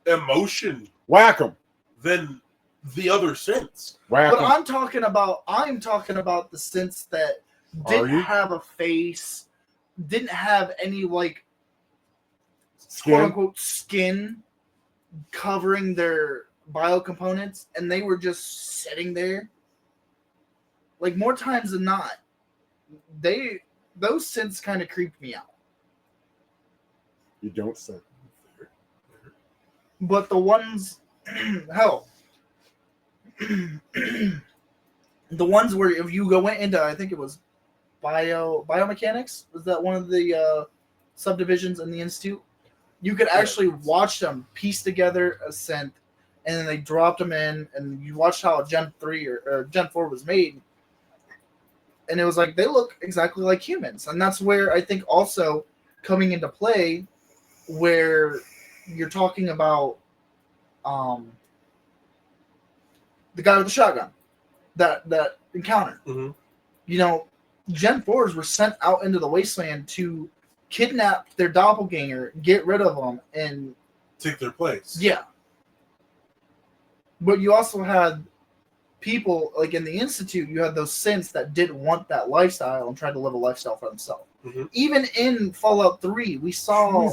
emotion Whack 'em. than the other synths. Whack But 'em. I'm talking about the sense that didn't have a face, didn't have any like quote unquote skin covering their biocomponents, and they were just sitting there. Like more times than not, those synths kind of creeped me out. You don't say. But the ones, hell, the ones where if you go into, I think it was biomechanics, was that one of the subdivisions in the institute? You could actually watch them piece together a synth, and then they dropped them in, and you watched how Gen 3 or Gen 4 was made, and it was like they look exactly like humans, and that's where I think also coming into play, where you're talking about the guy with the shotgun, that encounter. Mm-hmm. You know, Gen 4s were sent out into the wasteland to kidnap their doppelganger, get rid of them, and take their place. yeah. But you also had people, like in the Institute, you had those synths that didn't want that lifestyle and tried to live a lifestyle for themselves. Mm-hmm. Even in Fallout 3, we saw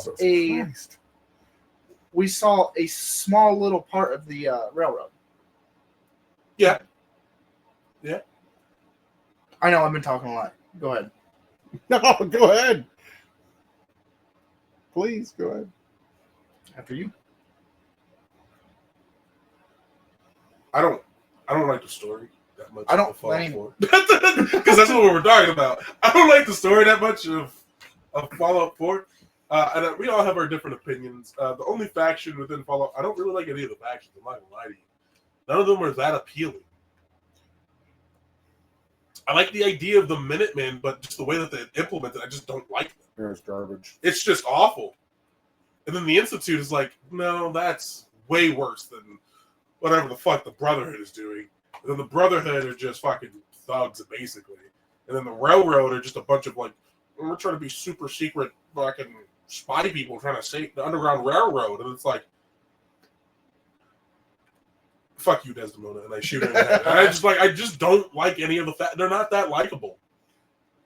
we saw a small little part of the railroad. Yeah. Yeah. I know I've been talking a lot. Go ahead. No, go ahead. Please go ahead. After you. I don't like the story that much. I don't of Fallout 4. Because that's what we're talking about. I don't like the story that much of Fallout 4. And we all have our different opinions. The only faction within Fallout, I don't really like any of the factions. I'm not gonna lie to you. None of them are that appealing. I like the idea of the Minutemen, but just the way that they implement it, I just don't like them. It's garbage. It's just awful. And then the Institute is like, no, that's way worse than whatever the fuck the Brotherhood is doing. And then the Brotherhood are just fucking thugs, basically. And then the Railroad are just a bunch of like, we're trying to be super secret fucking spy people trying to save the Underground Railroad. And it's like, fuck you, Desdemona. And I shoot her in the head. And I just don't like any of the they're not that likable.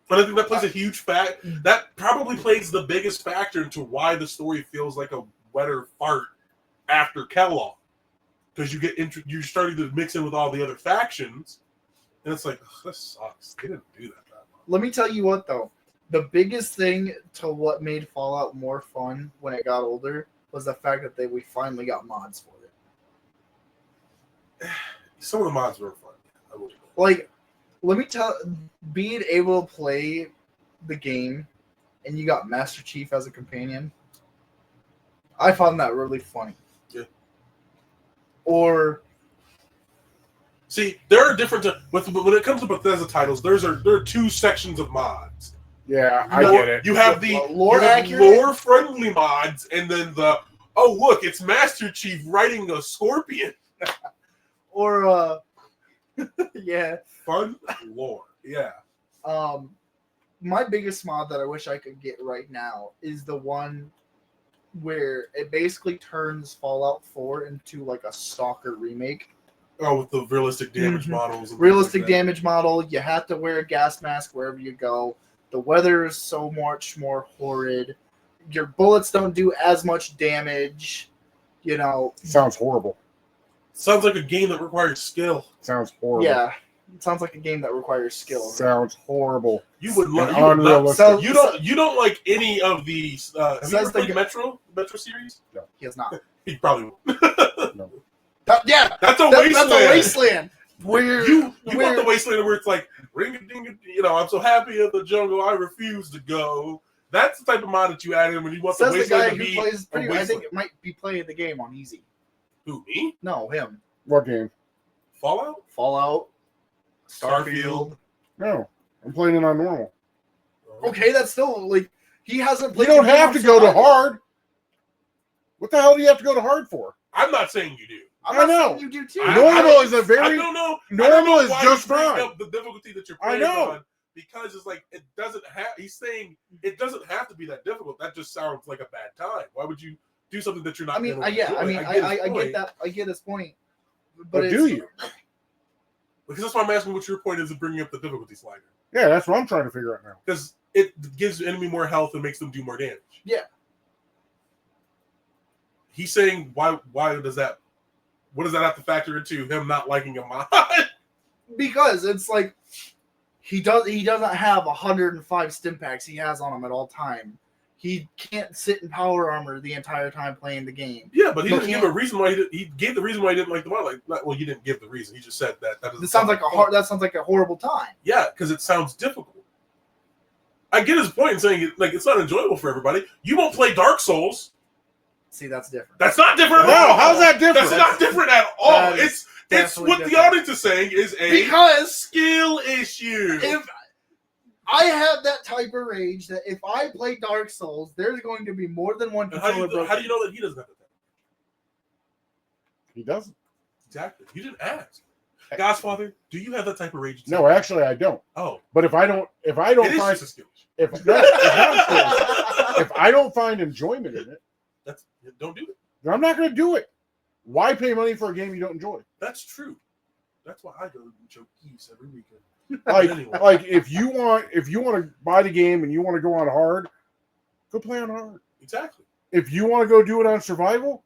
But I think that plays a huge that probably plays the biggest factor into why the story feels like a wetter fart after Kellogg. Because you're starting to mix in with all the other factions, and it's like, this sucks. They didn't do that much. Let me tell you what, though. The biggest thing to what made Fallout more fun when it got older was the fact that we finally got mods for it. Some of the mods were fun. Like, let me being able to play the game, and you got Master Chief as a companion, I found that really funny. Yeah. Or, see, there are different when it comes to Bethesda titles. There are two sections of mods. Yeah, I get it. You have the lore-friendly mods, and then look, it's Master Chief riding a scorpion. Or, yeah. Fun lore, yeah. My biggest mod that I wish I could get right now is the one where it basically turns Fallout 4 into like a Stalker remake. Oh, with the realistic damage models. And realistic damage model. You have to wear a gas mask wherever you go. The weather is so much more horrid. Your bullets don't do as much damage. You know. Sounds horrible. Sounds like a game that requires skill. Sounds horrible. Yeah. It sounds like a game that requires skill. Sounds horrible. You would love unrealistic. You don't like any of these. Have you ever played Metro series? No, he has not. He probably won't. No. Yeah, that's a wasteland. That's a wasteland. Where you want the wasteland where it's like ring a ding, I'm so happy at the jungle, I refuse to go. That's the type of mod that you add in when you want the wasteland to be. I think it might be playing the game on easy. Who, me? No, him. What game? Fallout. Starfield. No, I'm playing it on normal. Okay, that's still like he hasn't played. You don't have to go to hard. What the hell do you have to go to hard for? I'm not saying you do. I'm I not know. saying you do too. Normal is a I very don't know. normal is why just you bring fine. up the difficulty that you're I playing know. on because it's like it doesn't have. He's saying it doesn't have to be that difficult. That just sounds like a bad time. Why would you do something that you're not? I mean, gonna yeah, enjoy? I mean, get his I point, get that. I get his point. But it's, do you? Because that's why I'm asking what your point is of bringing up the difficulty slider. Yeah, that's what I'm trying to figure out now. Because it gives the enemy more health and makes them do more damage. Yeah. He's saying why does that? What does that have to factor into him not liking a mod? Because it's like he doesn't have 105 stim packs he has on him at all time. He can't sit in power armor the entire time playing the game. Yeah, but he But didn't give a reason why he gave the reason why he didn't like the mod. Well, you didn't give the reason. He just said that doesn't. That sounds like a horrible time. Yeah, because it sounds difficult. I get his point in saying it's not enjoyable for everybody. You won't play Dark Souls. See, that's different. That's not different at No, all. how's that different? That's not different at all. It's definitely what the different. audience is saying is a Because skill issue. if I have that type of rage that if I play Dark Souls, there's going to be more than one And how do controller you know that he doesn't have that? He doesn't. Exactly. You didn't ask. Godfather, do you have that type of rage? No, actually, I don't. Oh, But if I don't it is find just a skill issue. if I don't find enjoyment in it, Don't do it. then I'm not going to do it. Why pay money for a game you don't enjoy? That's true. That's why I go to choke geese every weekend. Like, Anyway. like if you want to buy the game and you want to go on hard, go play on hard. Exactly. If you want to go do it on survival,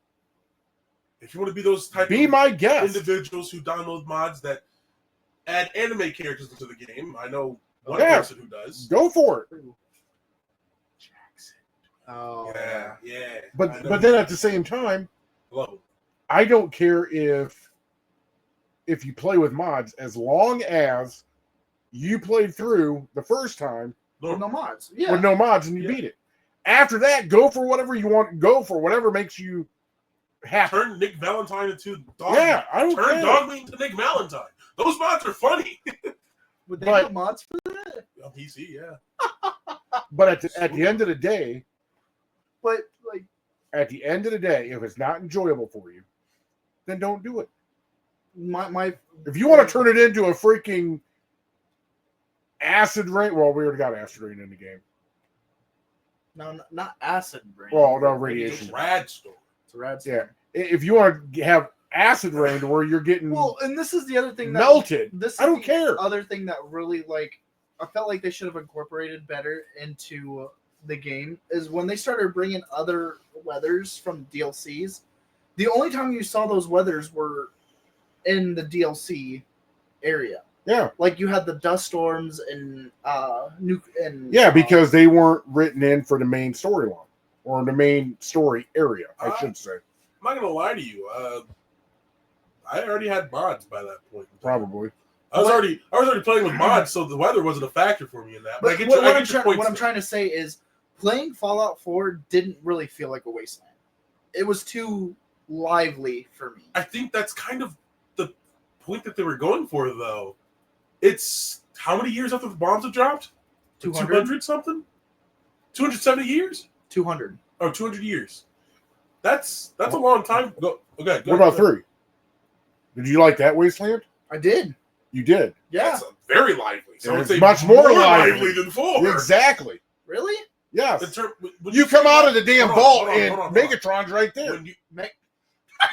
If you want to be those type be of my guest. individuals who download mods that add anime characters into the game, I know one Yeah. person who does. Go for it. Jackson. Oh Yeah. But then at the same time, Love him. I don't care if you play with mods as long as you played through the first time with no mods. Yeah. with no mods and you beat it. After that, go for whatever you want. Go for whatever makes you happy. Turn Nick Valentine into Dog. Yeah, I don't Turn care. Dogmeat into Nick Valentine. Those mods are funny. Would they but- have mods for that? On PC, yeah. But at the end of the day, But if it's not enjoyable for you, then don't do it. my If you want to turn it into a freaking acid rain, well, we already got acid rain in the game. no, not acid rain. Well, no, It's radiation. a rad story. It's a rad. Yeah. If you want to have acid rain to where you're getting Well, and this is the other thing that melted, This is I don't the care. Other thing that really I felt like they should have incorporated better into the game is when they started bringing other weathers from DLCs. The only time you saw those weathers were in the DLC area. Yeah. Like you had the dust storms and because they weren't written in for the main storyline or the main story area, I should say. I'm not gonna lie to you. I already had mods by that point. Probably. I was already playing with mods, so the weather wasn't a factor for me in that. But I But get what, your, what, I I'm, get your try- point. what I'm trying to say is playing Fallout 4 didn't really feel like a wasteland. It was too lively for me. I think that's kind of the point that they were going for, though. It's how many years after the bombs have dropped? 200 something? 270 years? 200. Oh, 200 years. That's a long time. Go. Okay. What about 3? Did you like that wasteland? I did. You did. Yeah. That's very lively. So It's it's much more lively. lively than 4. Exactly. Really? Yes. When You come say out that- of the damn hold on, vault hold on, and hold on, hold on. Megatron's right there. When you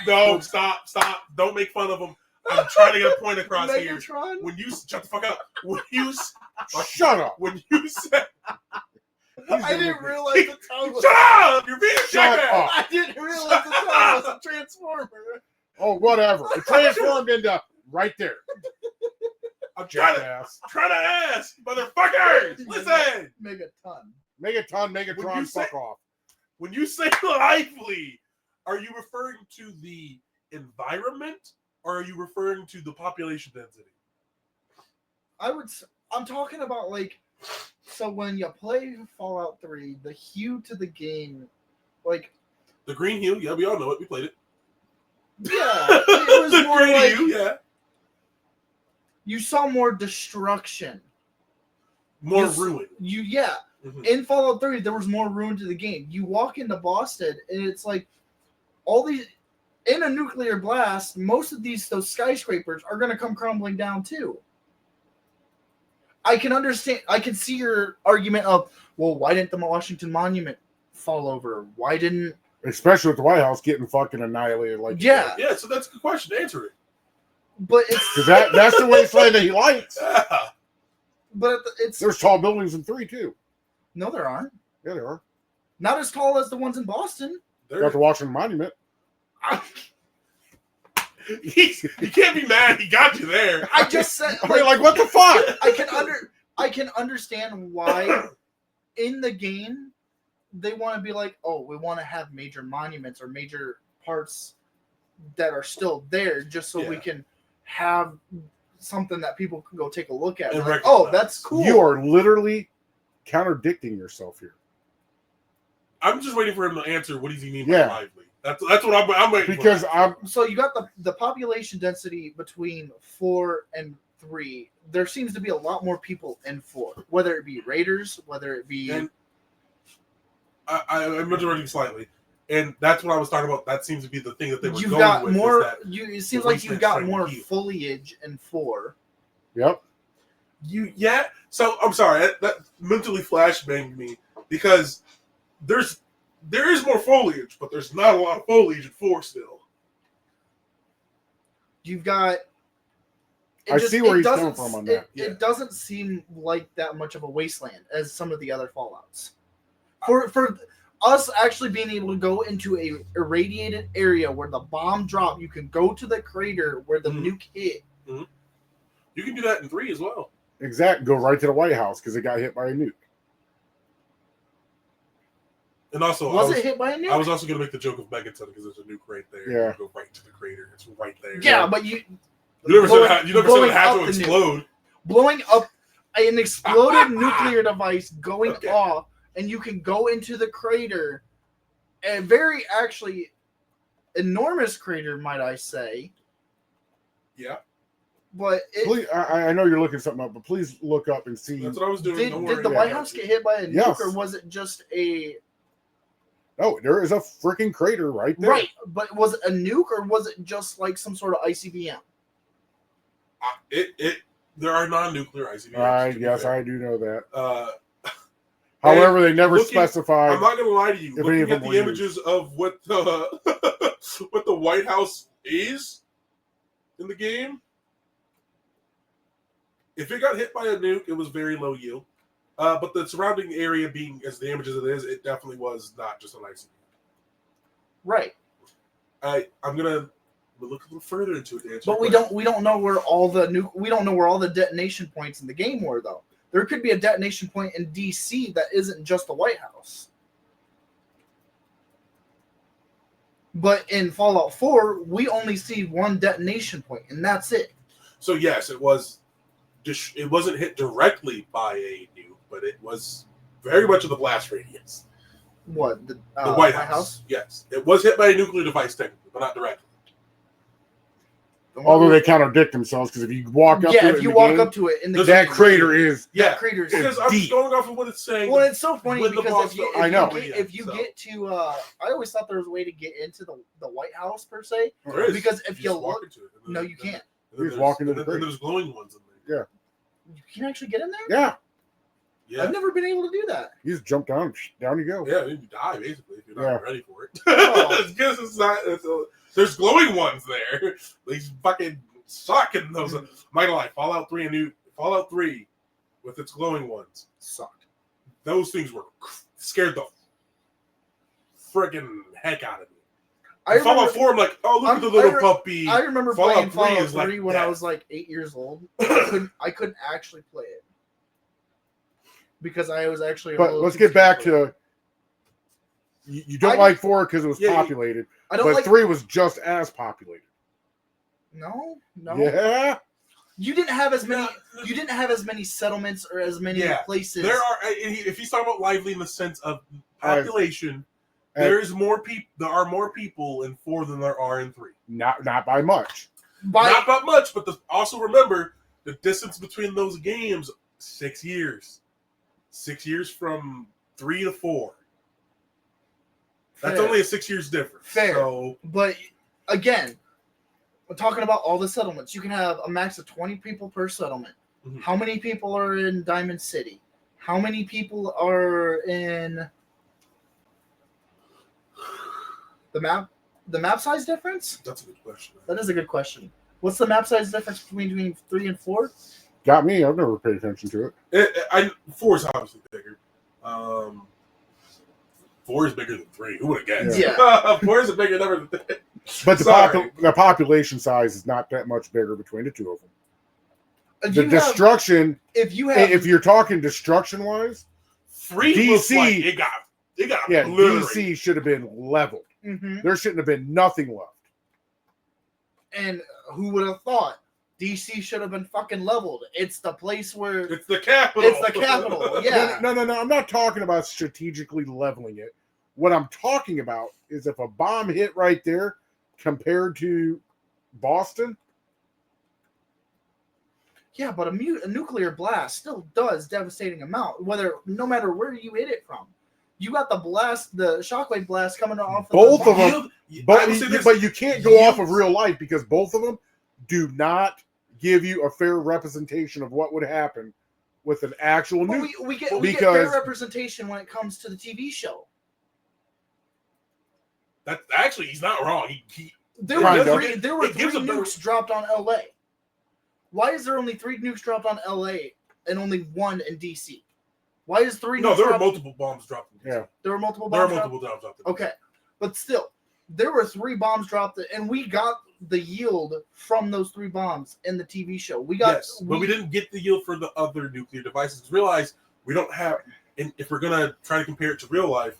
no, stop! Don't make fun of him. I'm trying to get a point across here. Megatron? When you shut the fuck up. When you Shut up. when you said I didn't realize the town was. shut up, you're being a Shut jackass. up. I didn't realize the town was a transformer. Oh, whatever. It transformed into right there. I'm trying to ask, motherfuckers. Listen, Megaton. Megatron, When you fuck say- off. when you say lively, are you referring to the environment or are you referring to the population density? I'm talking about so when you play Fallout 3, the hue to the game, The green hue, yeah, we all know it. We played it. yeah, it was The more green like hue, yeah. you saw more destruction. More You- ruin. Mhm. In Fallout 3, there was more ruin to the game. You walk into Boston, and it's like all these. in a nuclear blast, most of those skyscrapers are going to come crumbling down too. I can understand. I can see your argument of, well, why didn't the Washington Monument fall over? Why didn't? Especially with the White House getting fucking annihilated. Like Yeah. Yeah, so that's a good question. Answer it. But it's because that's the wasteland that he likes. Yeah. but it's There's tall buildings in 3 too. no, there aren't. Yeah, there are. Not as tall as the ones in Boston. Got the Washington Monument. You can't be mad. He got you there. I just said, Like what the fuck? I can understand why in the game they want to be like, oh, we want to have major monuments or major parts that are still there, just so we can have something that people can go take a look at. Like, oh, that's cool. You are literally contradicting yourself here. I'm just waiting for him to answer. What does he mean Yeah. by lively? That's what I'm waiting Because for. So you got the population density between 4 and 3. There seems to be a lot more people in 4, whether it be raiders, whether it be. And I'm interrupting slightly, and that's what I was talking about. That seems to be the thing that they were You've going got with. more. Is that It seems the like you've got wasteland's more trying to heal. foliage in 4. Yep. So I'm sorry. That mentally flashbanged me because there is more foliage, but there's not a lot of foliage in 4 still. You've got. I see where he's coming from on that. It doesn't seem like that much of a wasteland as some of the other Fallouts. For us actually being able to go into a irradiated area where the bomb dropped, you can go to the crater where the nuke hit. Mm-hmm. You can do that in 3 as well. Exactly. Go right to the White House because it got hit by a nuke. And also, Was it hit by a nuke? I was also going to make the joke of Megaton because there's a nuke right there. Yeah. You go right to the crater. It's right there. Yeah, but you never blowing- said it had blowing to up the nuke. explode. blowing up an exploded nuclear device going Okay. off, and you can go into the crater, a very actually enormous crater, might I say. Yeah. But Please, I know you're looking something up, but please look up and see. That's what I was doing. Don't did worry. the White House get hit by a nuke, Yes. or was it just a No, there is a freaking crater right there. right? But was it a nuke, or was it just like some sort of ICBM? There are non-nuclear ICBMs. Yes, I do know that. And However, they never looking- specified. I'm not going to lie to you. If any of Looking at them the were images of what the what the White House is in the game, if it got hit by a nuke, it was very low yield. But the surrounding area being as damaged as it is, it definitely was not just an ICBM. Right. I'm gonna look a little further into it. To answer But your we don't know where all the detonation points in the game were, though. There could be a detonation point in DC that isn't just the White House. But in Fallout 4, we only see one detonation point, and that's it. So yes, it was. It wasn't hit directly by a nuke, but it was very much in the blast radius. What The White House. Yes, it was hit by a nuclear device technically, but not directly. Although they contradict themselves, because if you walk up to it, if you walk up to it in the that game, crater is. Yeah, that crater is because I'm deep. going off of what it's saying. Well, it's so funny With the because boss if you, fight. I know. if you get to, I always thought there was a way to get into the White House per se. There is. Because if you just walk look, into it, and no, then- you can't. and then You just there's- walk into and the then crater. there's glowing ones in there. You can actually get in there. Yeah, Yeah, I've never been able to do that. you just jump down, down you go. yeah, you die basically if you're not Yeah. ready for it. Oh. It's because it's not. There's glowing ones there. These fucking sucking those. I'm not gonna lie, Fallout 3 with its glowing ones Sucked. those things were scared the friggin' heck out of me. I Fallout remember, 4, I'm like, oh, look at the I little re- puppy. I remember Fallout playing 3 Fallout is like 3 when I that. was like 8 years old. I couldn't actually play it because I was actually. But let's get back to. You don't I- like 4 because it was Yeah, populated, I don't but like 3 was just as populated. No. Yeah, You didn't have as many. Yeah. You didn't have as many settlements or as many Yeah. places. There are, if he's talking about lively in the sense of population, As- there's more people. There are more people in 4 than there are in 3. not by much. Not that much, but also remember the distance between those games: 6 years. 6 years from 3 to 4. That's Fair. only a 6 years difference. Fair. So But again, we're talking about all the settlements. You can have a max of 20 people per settlement. Mhm. How many people are in Diamond City? How many people are in the map? The map size difference? That's a good question. That is a good question. What's the map size difference between 3 and 4? Got me. I've never paid attention to it. 4 is obviously bigger. 4 is bigger than 3. Who would have guessed? Yeah. 4 is a bigger number than 3. But Sorry. the population size is not that much bigger between the two of them. The You have- destruction, if you have, if you're talking destruction wise, 3 looks DC like it got yeah, obliterated. DC should have been leveled. Mhm. There shouldn't have been nothing left. And who would have thought DC should have been fucking leveled? It's the place where It's the capital. it's the capital. Yeah. No. I'm not talking about strategically leveling it. What I'm talking about is if a bomb hit right there compared to Boston. Yeah, but a nuclear blast still does devastating amount. No matter where you hit it from, you got the shockwave blast coming off. Both the of them. bomb. But you can't go off of real life because both of them do not give you a fair representation of what would happen with an actual But nuke. we get fair because- representation when it comes to the TV show. That actually, he's not wrong. There Kind were of. three It gives a better- nukes dropped on LA. Why is there only 3 nukes dropped on LA and only 1 in DC? Why is 3 No, nukes there were dropped? multiple bombs dropped. Yeah. There were multiple There are bombs dropped? multiple bombs dropped. Okay, but still, there were 3 bombs dropped, and we got the yield from those 3 bombs in the TV show. We got, Yes, but we didn't get the yield for the other nuclear devices. Realize we don't have, and if we're gonna try to compare it to real life,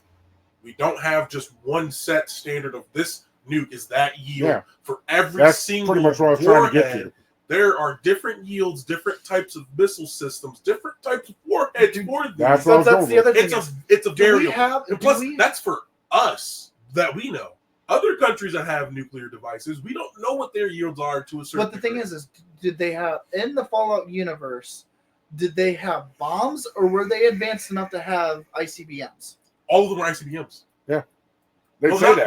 we don't have just one set standard of this nuke is that yield Yeah. for every That's single pretty much what I was trying to get warhead. to. There are different yields, different types of missile systems, different types of warheads for these. That's what I was that's going the with. other thing. It's a Do we variable. have? And do plus, we- that's for us that we know. Other countries that have nuclear devices, we don't know what their yields are to a certain. But the thing degree. is did they have in the Fallout universe? Did they have bombs, or were they advanced enough to have ICBMs? all of them are ICBMs. They Oh, say that.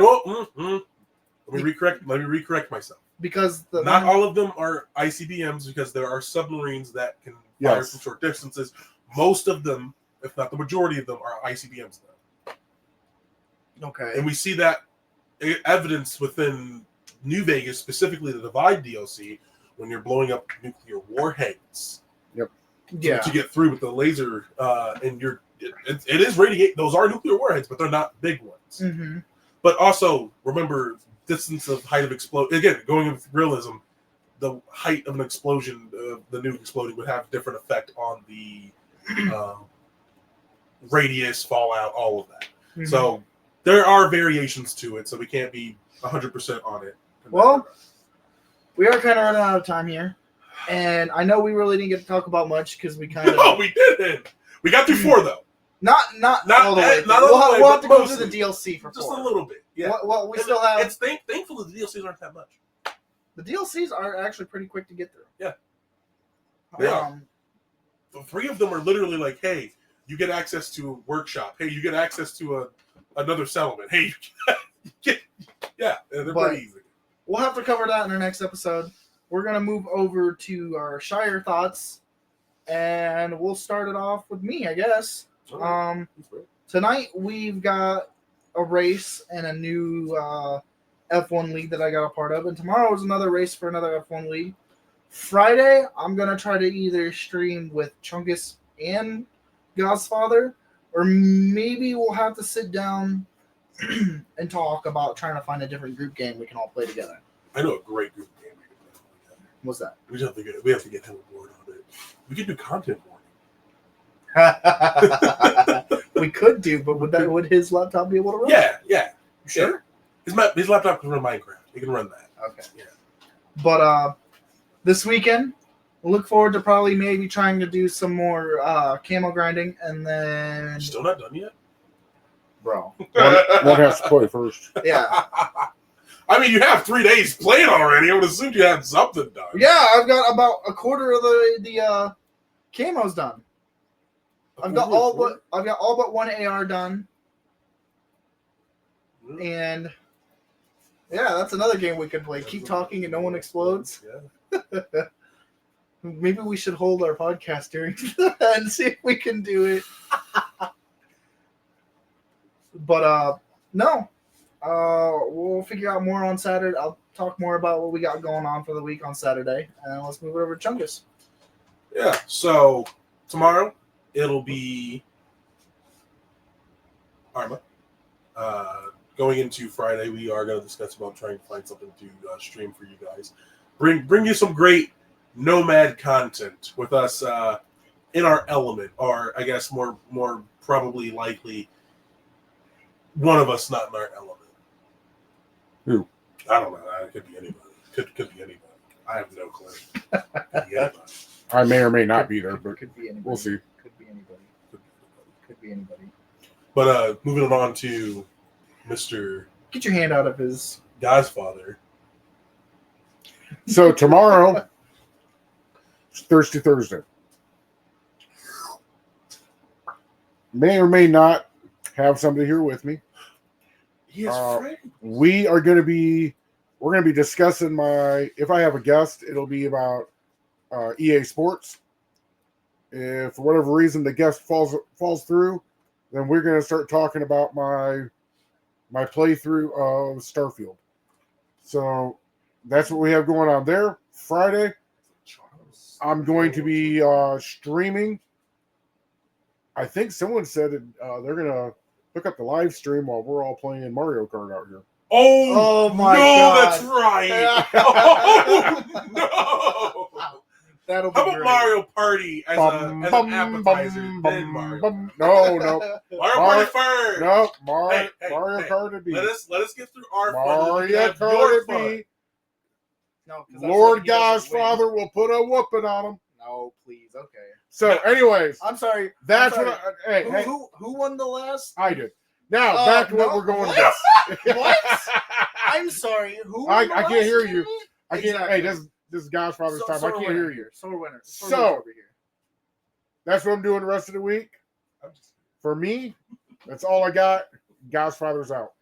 Let me recorrect myself. Because Not all of them are ICBMs because there are submarines that can fire Yes. from short distances. Most of them, if not the majority of them, are ICBMs though. Okay. And we see that evidence within New Vegas, specifically the Divide DLC, when you're blowing up nuclear warheads Yeah. to get through with the laser. And it is radiate. Those are nuclear warheads, but they're not big ones. Mm-hmm. But also remember distance of height of explosion. Again, going with realism, the height of an explosion, the nuke exploding, would have different effect on the radius, fallout, all of that. Mm-hmm. So there are variations to it, so we can't be 100% on it. Well, we are kind of running out of time here, and I know we really didn't get to talk about much because we kind of no, we didn't. We got through 4 though, not all the way. not all the way, We'll have but to go through mostly. the DLC for just 4. a little bit. Yeah, Well, we And still have It's thankful the DLCs aren't that much. the DLCs are actually pretty quick to get through. Yeah. They are. Um, The 3 of them are literally like, hey, you get access to a workshop. Hey, you get access to another settlement. Hey, you get, yeah, they're But- pretty easy. We'll have to cover that in our next episode. We're gonna move over to our Shire thoughts, and we'll start it off with me, I guess. Tonight we've got a race and a new F1 league that I got a part of, and tomorrow is another race for another F1 league. Friday, I'm gonna try to either stream with Chungus and Godfather, or maybe we'll have to sit down and talk about trying to find a different group game we can all play together. I know a great group game we can play. What's that? We have to get him aboard on it. We could do content warning. We could do, but would his laptop be able to run? Yeah. Sure. His laptop can run Minecraft. He can run that. Okay. Yeah. But this weekend, we'll look forward to probably maybe trying to do some more camo grinding, and then Still not done yet, bro. One has to play first. Yeah. I mean, you have 3 days played already. I would assume you had something done. Yeah, I've got about a quarter of the camos done. I've got all but one AR done, and Yeah, that's another game we could play. Keep talking and no one explodes. Yeah. Maybe we should hold our podcast during that and see if we can do it. But no. We'll figure out more on Saturday. I'll talk more about what we got going on for the week on Saturday. And let's move it over to Chungus. Yeah. So tomorrow it'll be Arma. Going into Friday, we are going to discuss about trying to find something to stream for you guys. Bring you some great Gnomad content with us in our element, or I guess more probably likely one of us not in our element. Who? I don't know. It could be anybody. Could be anybody. I have no clue. Could be anybody. I may or may not be there, but Could be anybody. we'll see. Could be anybody. Could be anybody. But moving on to Mr. Get your hand out of his. Godfather. So tomorrow, it's Thirsty Thursday. May or may not have somebody here with me. He is friend. We're going to be discussing if I have a guest, it'll be about EA Sports. If for whatever reason the guest falls through, then we're going to start talking about my playthrough of Starfield. So that's what we have going on there. Friday, I'm going to be streaming. I think someone said they're going to hook up the live stream while we're all playing Mario Kart out here. Oh my no, God. that's right. Oh no. That'll be How about great. Mario Party as an appetizer? Then Mario. No. Mario Party first. No, Hey, Mario Kart would be. Let us get through our fun. and then we Mario can have your Kart fun. would be. No, 'cause that's Lord what he doesn't win. Godfather will put a whooping on him. No, please. Okay. So, anyways, I'm sorry. that's I'm what sorry. hey, Who won the last? I did. Now, back to what no. we're going What? with. What? I'm sorry. Who? I won the can't last hear you. game? I can't. Exactly. Hey, this is Godfather's time. I we're can't winning hear you. here. So we're winners. So- we're over here. That's what I'm doing the rest of the week. For me, that's all I got. Godfather's out.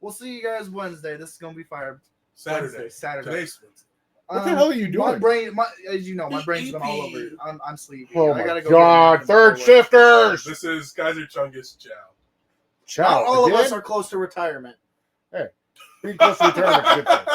We'll see you guys Wednesday. This is gonna be fire. Saturday. Saturday. Today's Wednesday. What the hell are you My doing? brain, as you know, my brain's been all over. I'm sleepy. Oh I my gotta go God! get Third before work. shifters. This is Kaiser Chungus Chow. Ciao. Not all of Again? us are close to retirement. Being close to retirement is a good thing.